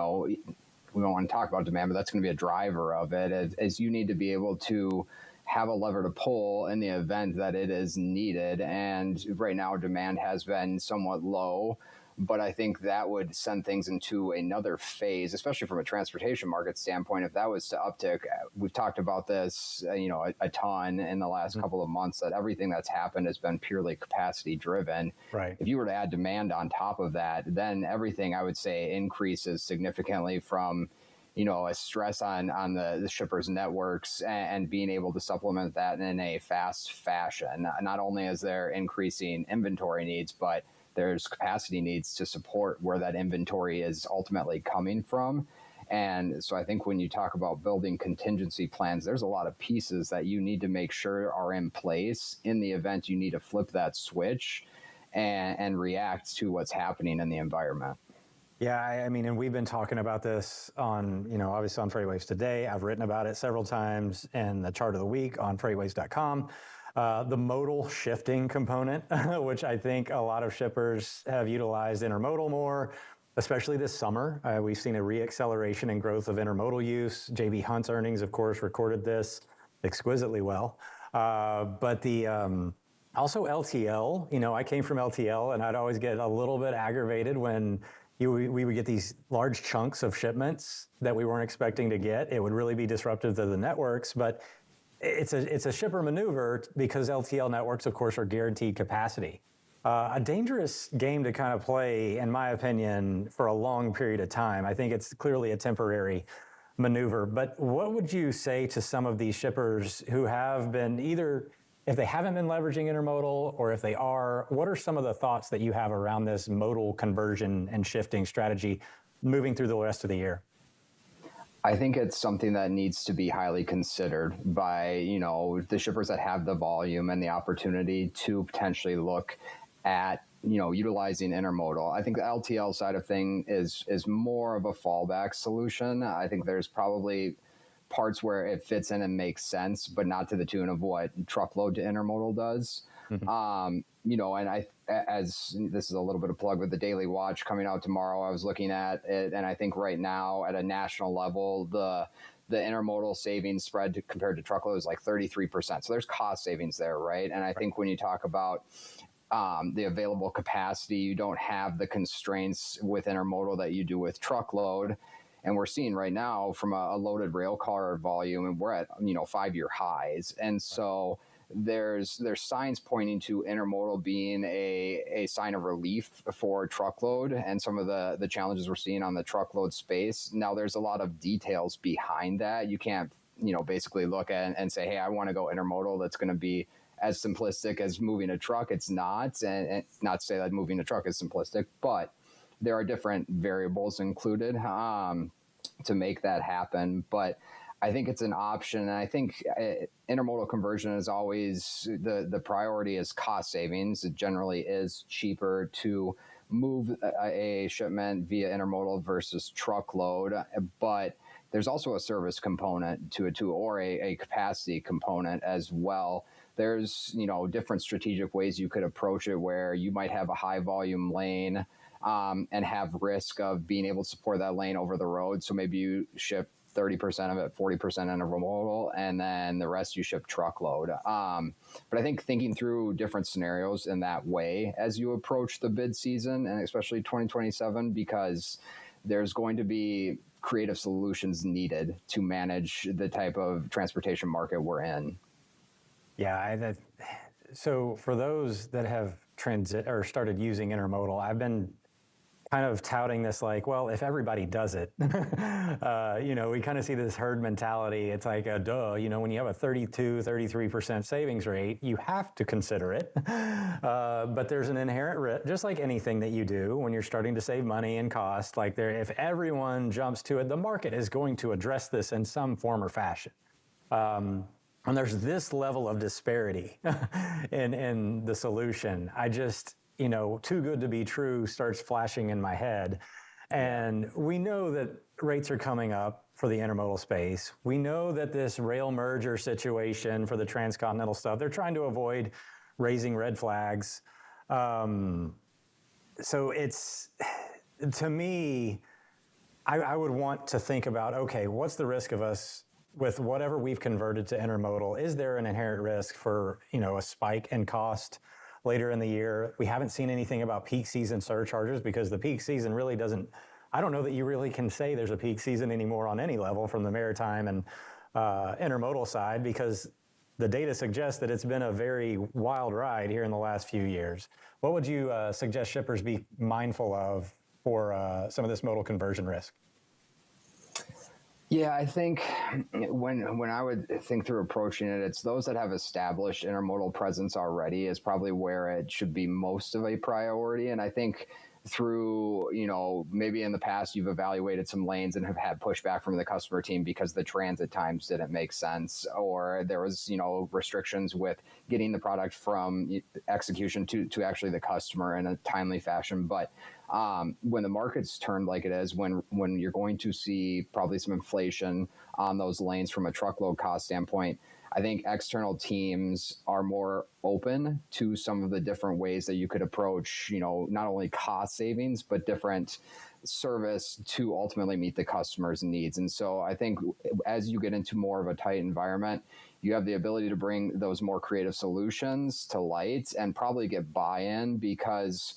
don't want to talk about demand, but that's going to be a driver of it, as you need to be able to have a lever to pull in the event that it is needed. And right now demand has been somewhat low, but I think that would send things into another phase, especially from a transportation market standpoint. If that was to uptick, we've talked about this, a ton in the last couple of months, that everything that's happened has been purely capacity driven. Right. If you were to add demand on top of that, then everything, I would say, increases significantly from a stress on the shippers' networks and being able to supplement that in a fast fashion. Not only is there increasing inventory needs, but there's capacity needs to support where that inventory is ultimately coming from. And so I think when you talk about building contingency plans, there's a lot of pieces that you need to make sure are in place in the event you need to flip that switch and react to what's happening in the environment. Yeah, I mean, and we've been talking about this on, obviously on FreightWaves today. I've written about it several times in the chart of the week on FreightWaves.com. The modal shifting component, which I think a lot of shippers have utilized intermodal more, especially this summer. We've seen a reacceleration in growth of intermodal use. J.B. Hunt's earnings, of course, recorded this exquisitely well. But also LTL, I came from LTL, and I'd always get a little bit aggravated when we would get these large chunks of shipments that we weren't expecting to get. It would really be disruptive to the networks, but it's a shipper maneuver because LTL networks, of course, are guaranteed capacity. A dangerous game to kind of play, in my opinion, for a long period of time. I think it's clearly a temporary maneuver. But what would you say to some of these shippers who have been either, if they haven't been leveraging intermodal, or if they are, what are some of the thoughts that you have around this modal conversion and shifting strategy moving through the rest of the year? I think it's something that needs to be highly considered by, the shippers that have the volume and the opportunity to potentially look at, utilizing intermodal. I think the LTL side of thing is more of a fallback solution. I think there's probably parts where it fits in and makes sense, but not to the tune of what truckload to intermodal does. Mm-hmm. And as this is a little bit of plug with the Daily Watch coming out tomorrow, I was looking at it, and I think right now at a national level, the intermodal savings spread compared to truckload is like 33%. So there's cost savings there, right? And I think when you talk about the available capacity. You don't have the constraints with intermodal that you do with truckload. And we're seeing right now from a loaded rail car volume, and we're at 5-year highs. And so there's signs pointing to intermodal being a sign of relief for truckload and some of the challenges we're seeing on the truckload space. Now there's a lot of details behind that. You can't basically look at and say, hey, I want to go intermodal. That's going to be as simplistic as moving a truck. It's not, and not to say that moving a truck is simplistic, but there are different variables included to make that happen. But I think it's an option. And I think intermodal conversion is always the priority is cost savings. It generally is cheaper to move a shipment via intermodal versus truckload. But there's also a service component to it too, or a capacity component as well. There's, different strategic ways you could approach it where you might have a high volume lane and have risk of being able to support that lane over the road. So maybe you ship 30% of it, 40% intermodal, and then the rest you ship truckload. But I think thinking through different scenarios in that way as you approach the bid season, and especially 2027, because there's going to be creative solutions needed to manage the type of transportation market we're in. Yeah, so for those that have started using intermodal, I've been kind of touting this like, well, if everybody does it, we kind of see this herd mentality. It's like, duh, when you have a 33% savings rate, you have to consider it. But there's an inherent risk, just like anything that you do when you're starting to save money and cost, like if everyone jumps to it, the market is going to address this in some form or fashion. And there's this level of disparity in the solution. I just, too good to be true starts flashing in my head. And we know that rates are coming up for the intermodal space. We know that this rail merger situation for the transcontinental stuff, they're trying to avoid raising red flags. So it's, to me, I would want to think about, okay, what's the risk of us with whatever we've converted to intermodal? Is there an inherent risk for, a spike in cost later in the year? We haven't seen anything about peak season surcharges because the peak season really doesn't, I don't know that you really can say there's a peak season anymore on any level from the maritime and intermodal side, because the data suggests that it's been a very wild ride here in the last few years. What would you suggest shippers be mindful of for some of this modal conversion risk? Yeah, I think when I would think through approaching it, it's those that have established intermodal presence already is probably where it should be most of a priority. And I think through, maybe in the past you've evaluated some lanes and have had pushback from the customer team because the transit times didn't make sense, or there was, restrictions with getting the product from execution to actually the customer in a timely fashion. But when the market's turned like it is, when you're going to see probably some inflation on those lanes from a truckload cost standpoint, I think external teams are more open to some of the different ways that you could approach, not only cost savings, but different service to ultimately meet the customer's needs. And so I think as you get into more of a tight environment, you have the ability to bring those more creative solutions to light and probably get buy-in, because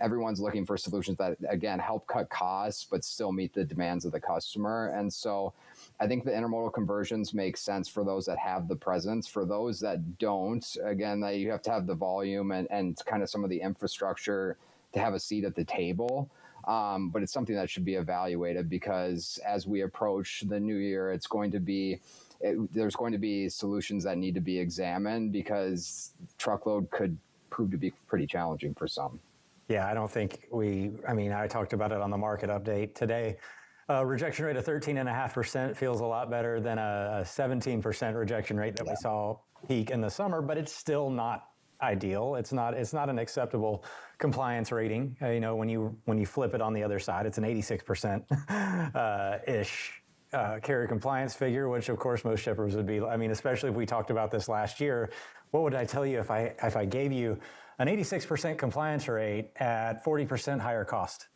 everyone's looking for solutions that, again, help cut costs, but still meet the demands of the customer. And so I think the intermodal conversions make sense for those that have the presence. For those that don't, again, you have to have the volume and kind of some of the infrastructure to have a seat at the table. But it's something that should be evaluated, because as we approach the new year, there's going to be solutions that need to be examined, because truckload could prove to be pretty challenging for some. Yeah, I don't think I talked about it on the market update today. Rejection rate of 13.5% feels a lot better than a 17% rejection rate that we saw peak in the summer, but it's still not ideal. It's not an acceptable compliance rating. When you flip it on the other side, it's an 86% ish carrier compliance figure, which of course most shippers would be. Especially if we talked about this last year, what would I tell you if I gave you an 86% compliance rate at 40% higher cost?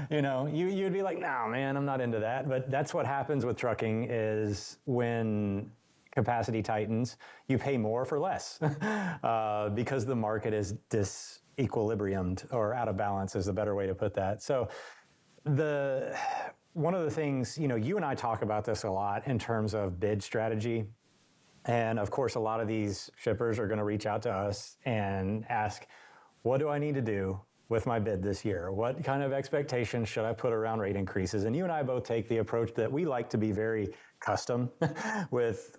You'd be like, no, man, I'm not into that. But that's what happens with trucking, is when capacity tightens, you pay more for less because the market is disequilibriumed, or out of balance is a better way to put that. So one of the things, you and I talk about this a lot in terms of bid strategy. And of course, a lot of these shippers are going to reach out to us and ask, what do I need to do with my bid this year? What kind of expectations should I put around rate increases? And you and I both take the approach that we like to be very custom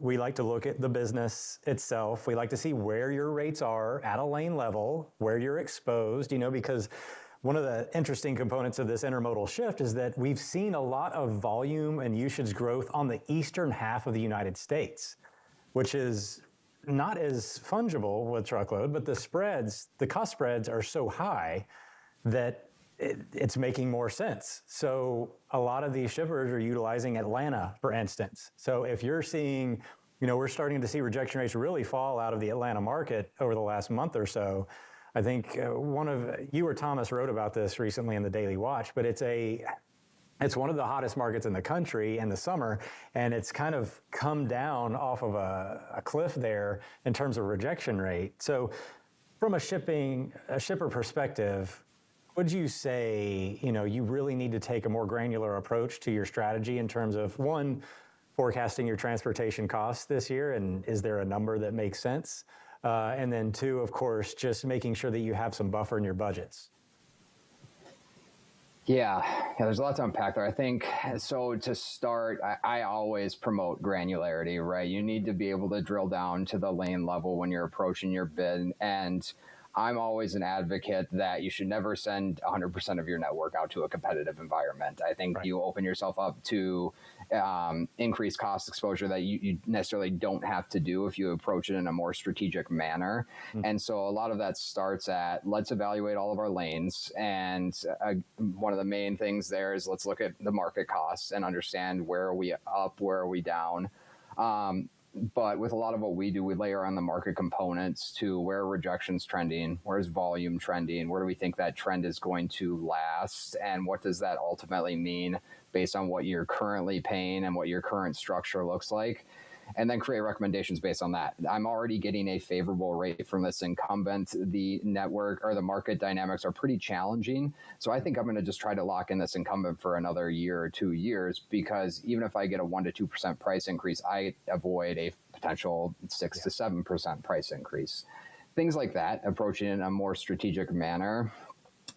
we like to look at the business itself. We like to see where your rates are at a lane level, where you're exposed, because one of the interesting components of this intermodal shift is that we've seen a lot of volume and usage growth on the eastern half of the United States, which is not as fungible with truckload, but the cost spreads are so high that it's making more sense. So a lot of these shippers are utilizing Atlanta, for instance. So if you're seeing, we're starting to see rejection rates really fall out of the Atlanta market over the last month or so. I think you or Thomas wrote about this recently in the Daily Watch, but it's one of the hottest markets in the country in the summer, and it's kind of come down off of a cliff there in terms of rejection rate. So from a shipper perspective, would you say, you really need to take a more granular approach to your strategy in terms of, one, forecasting your transportation costs this year, and is there a number that makes sense? And then two, of course, just making sure that you have some buffer in your budgets. Yeah, there's a lot to unpack there. I think, so to start, I always promote granularity, right? You need to be able to drill down to the lane level when you're approaching your bid. And I'm always an advocate that you should never send 100% of your network out to a competitive environment. I think you open yourself up to increased cost exposure that you necessarily don't have to do if you approach it in a more strategic manner. Mm-hmm. And so a lot of that starts at, let's evaluate all of our lanes. And one of the main things there is, let's look at the market costs and understand, where are we up, where are we down? But with a lot of what we do, we layer on the market components to where are rejections trending, where's volume trending, where do we think that trend is going to last, and what does that ultimately mean based on what you're currently paying and what your current structure looks like, and then create recommendations based on that. I'm already getting a favorable rate from this incumbent. The network or the market dynamics are pretty challenging. So I think I'm going to just try to lock in this incumbent for another year or 2 years, because even if I get a 1% to 2% price increase, I avoid a potential 6% to 7% price increase. Things like that, approaching it in a more strategic manner.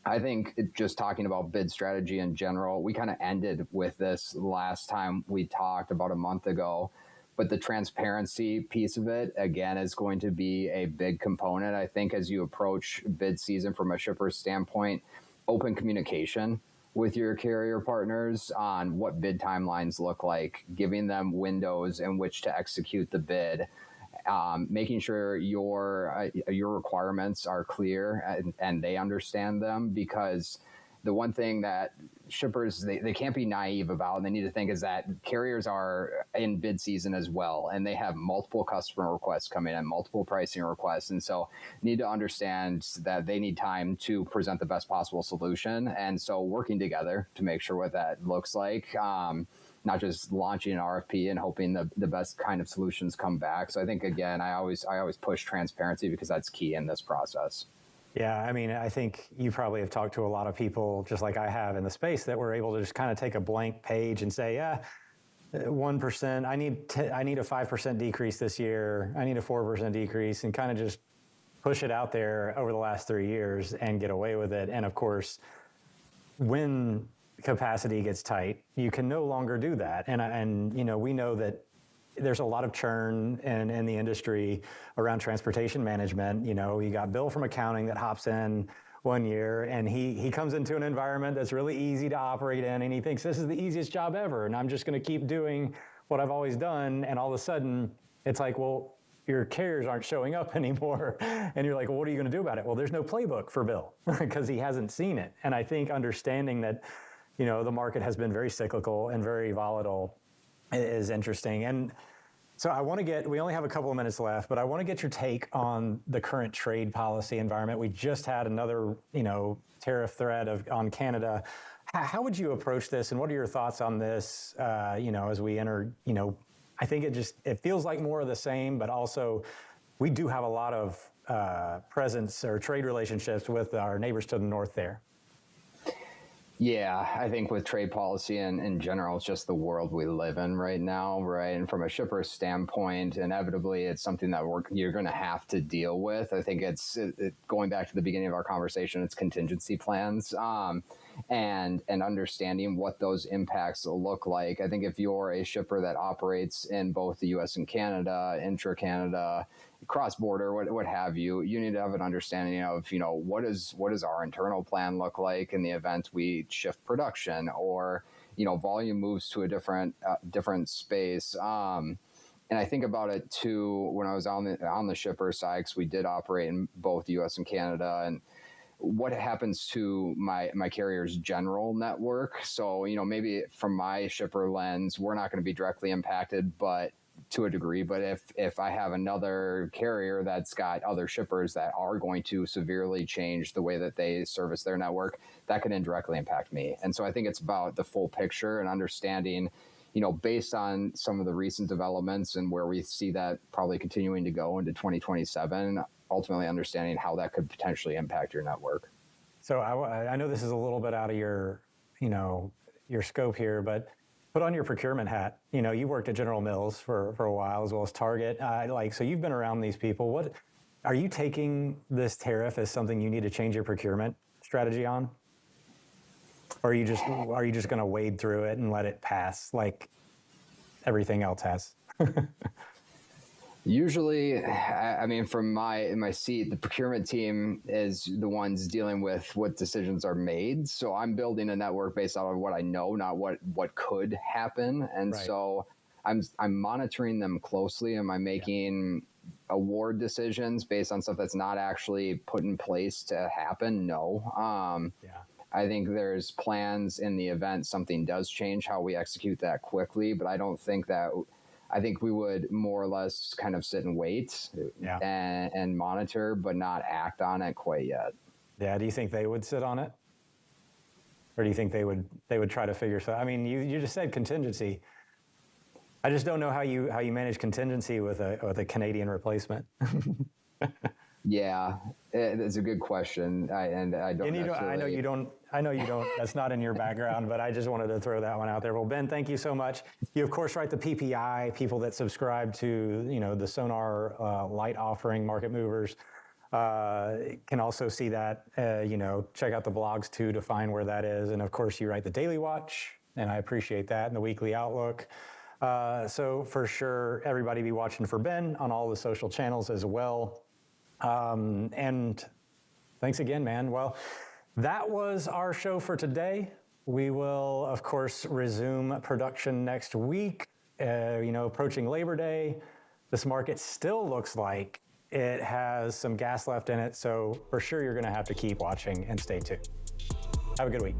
I think just talking about bid strategy in general, we kind of ended with this last time we talked about a month ago. But the transparency piece of it, again, is going to be a big component. I think as you approach bid season from a shipper's standpoint, open communication with your carrier partners on what bid timelines look like, giving them windows in which to execute the bid, making sure your requirements are clear and they understand them, because the one thing that shippers, they can't be naive about, and they need to think, is that carriers are in bid season as well, and they have multiple customer requests coming in, multiple pricing requests, and so need to understand that they need time to present the best possible solution. And so working together to make sure what that looks like, not just launching an RFP and hoping the best kind of solutions come back. So I think, again, I always push transparency, because that's key in this process. Yeah, I mean, I think you probably have talked to a lot of people, just like I have in the space, that were able to just kind of take a blank page and say, 1%, I need a 5% decrease this year, I need a 4% decrease, and kind of just push it out there over the last 3 years and get away with it. And of course, when capacity gets tight, you can no longer do that. And we know that there's a lot of churn in the industry around transportation management. You got Bill from accounting that hops in one year, and he comes into an environment that's really easy to operate in, and he thinks this is the easiest job ever, and I'm just going to keep doing what I've always done. And all of a sudden, it's like, well, your carriers aren't showing up anymore. And you're like, well, what are you going to do about it? Well, there's no playbook for Bill because he hasn't seen it. And I think understanding that, the market has been very cyclical and very volatile is interesting. And so we only have a couple of minutes left, but I want to get your take on the current trade policy environment. We just had another, tariff threat on Canada. How would you approach this, and what are your thoughts on this, as we enter, I think it feels like more of the same, but also we do have a lot of presence or trade relationships with our neighbors to the north there. Yeah, I think with trade policy and in general, it's just the world we live in right now, right? And from a shipper standpoint, inevitably, it's something that you're going to have to deal with. I think it's going back to the beginning of our conversation, it's contingency plans and understanding what those impacts will look like. I think if you're a shipper that operates in both the U.S. and Canada, intra-Canada, cross-border, what have you, you need to have an understanding of, what does our internal plan look like in the event we shift production or, volume moves to a different space. And I think about it too, when I was on the shipper side, because we did operate in both the U.S. and Canada, and what happens to my carrier's general network. So, maybe from my shipper lens, we're not going to be directly impacted, but to a degree, but if I have another carrier that's got other shippers that are going to severely change the way that they service their network, that could indirectly impact me. And so I think it's about the full picture and understanding, based on some of the recent developments and where we see that probably continuing to go into 2027, ultimately understanding how that could potentially impact your network. So I know this is a little bit out of your scope here, but put on your procurement hat. You worked at General Mills for a while, as well as Target. So you've been around these people. What are you taking this tariff as something you need to change your procurement strategy on? Or are you just going to wade through it and let it pass like everything else has? Usually, from my seat, the procurement team is the ones dealing with what decisions are made. So I'm building a network based on what I know, not what could happen. And right. So I'm monitoring them closely. Am I making award decisions based on stuff that's not actually put in place to happen? No. I think there's plans in the event something does change, how we execute that quickly. But I don't think that. I think we would more or less kind of sit and wait and monitor, but not act on it quite yet. Yeah. Do you think they would sit on it? Or do you think they would try to figure something? You just said contingency. I just don't know how you manage contingency with a Canadian replacement. Yeah, it's a good question. I know you don't. That's not in your background, but I just wanted to throw that one out there. Well, Ben, thank you so much. You of course write the PPI. People that subscribe to the Sonar light offering, Market Movers, can also see that. Check out the blogs too to find where that is. And of course, you write the Daily Watch, and I appreciate that, and the Weekly Outlook. So for sure, everybody be watching for Ben on all the social channels as well. And thanks again, man. Well, that was our show for today. We will, of course, resume production next week. Approaching Labor Day, this market still looks like it has some gas left in it. So for sure, you're going to have to keep watching and stay tuned. Have a good week.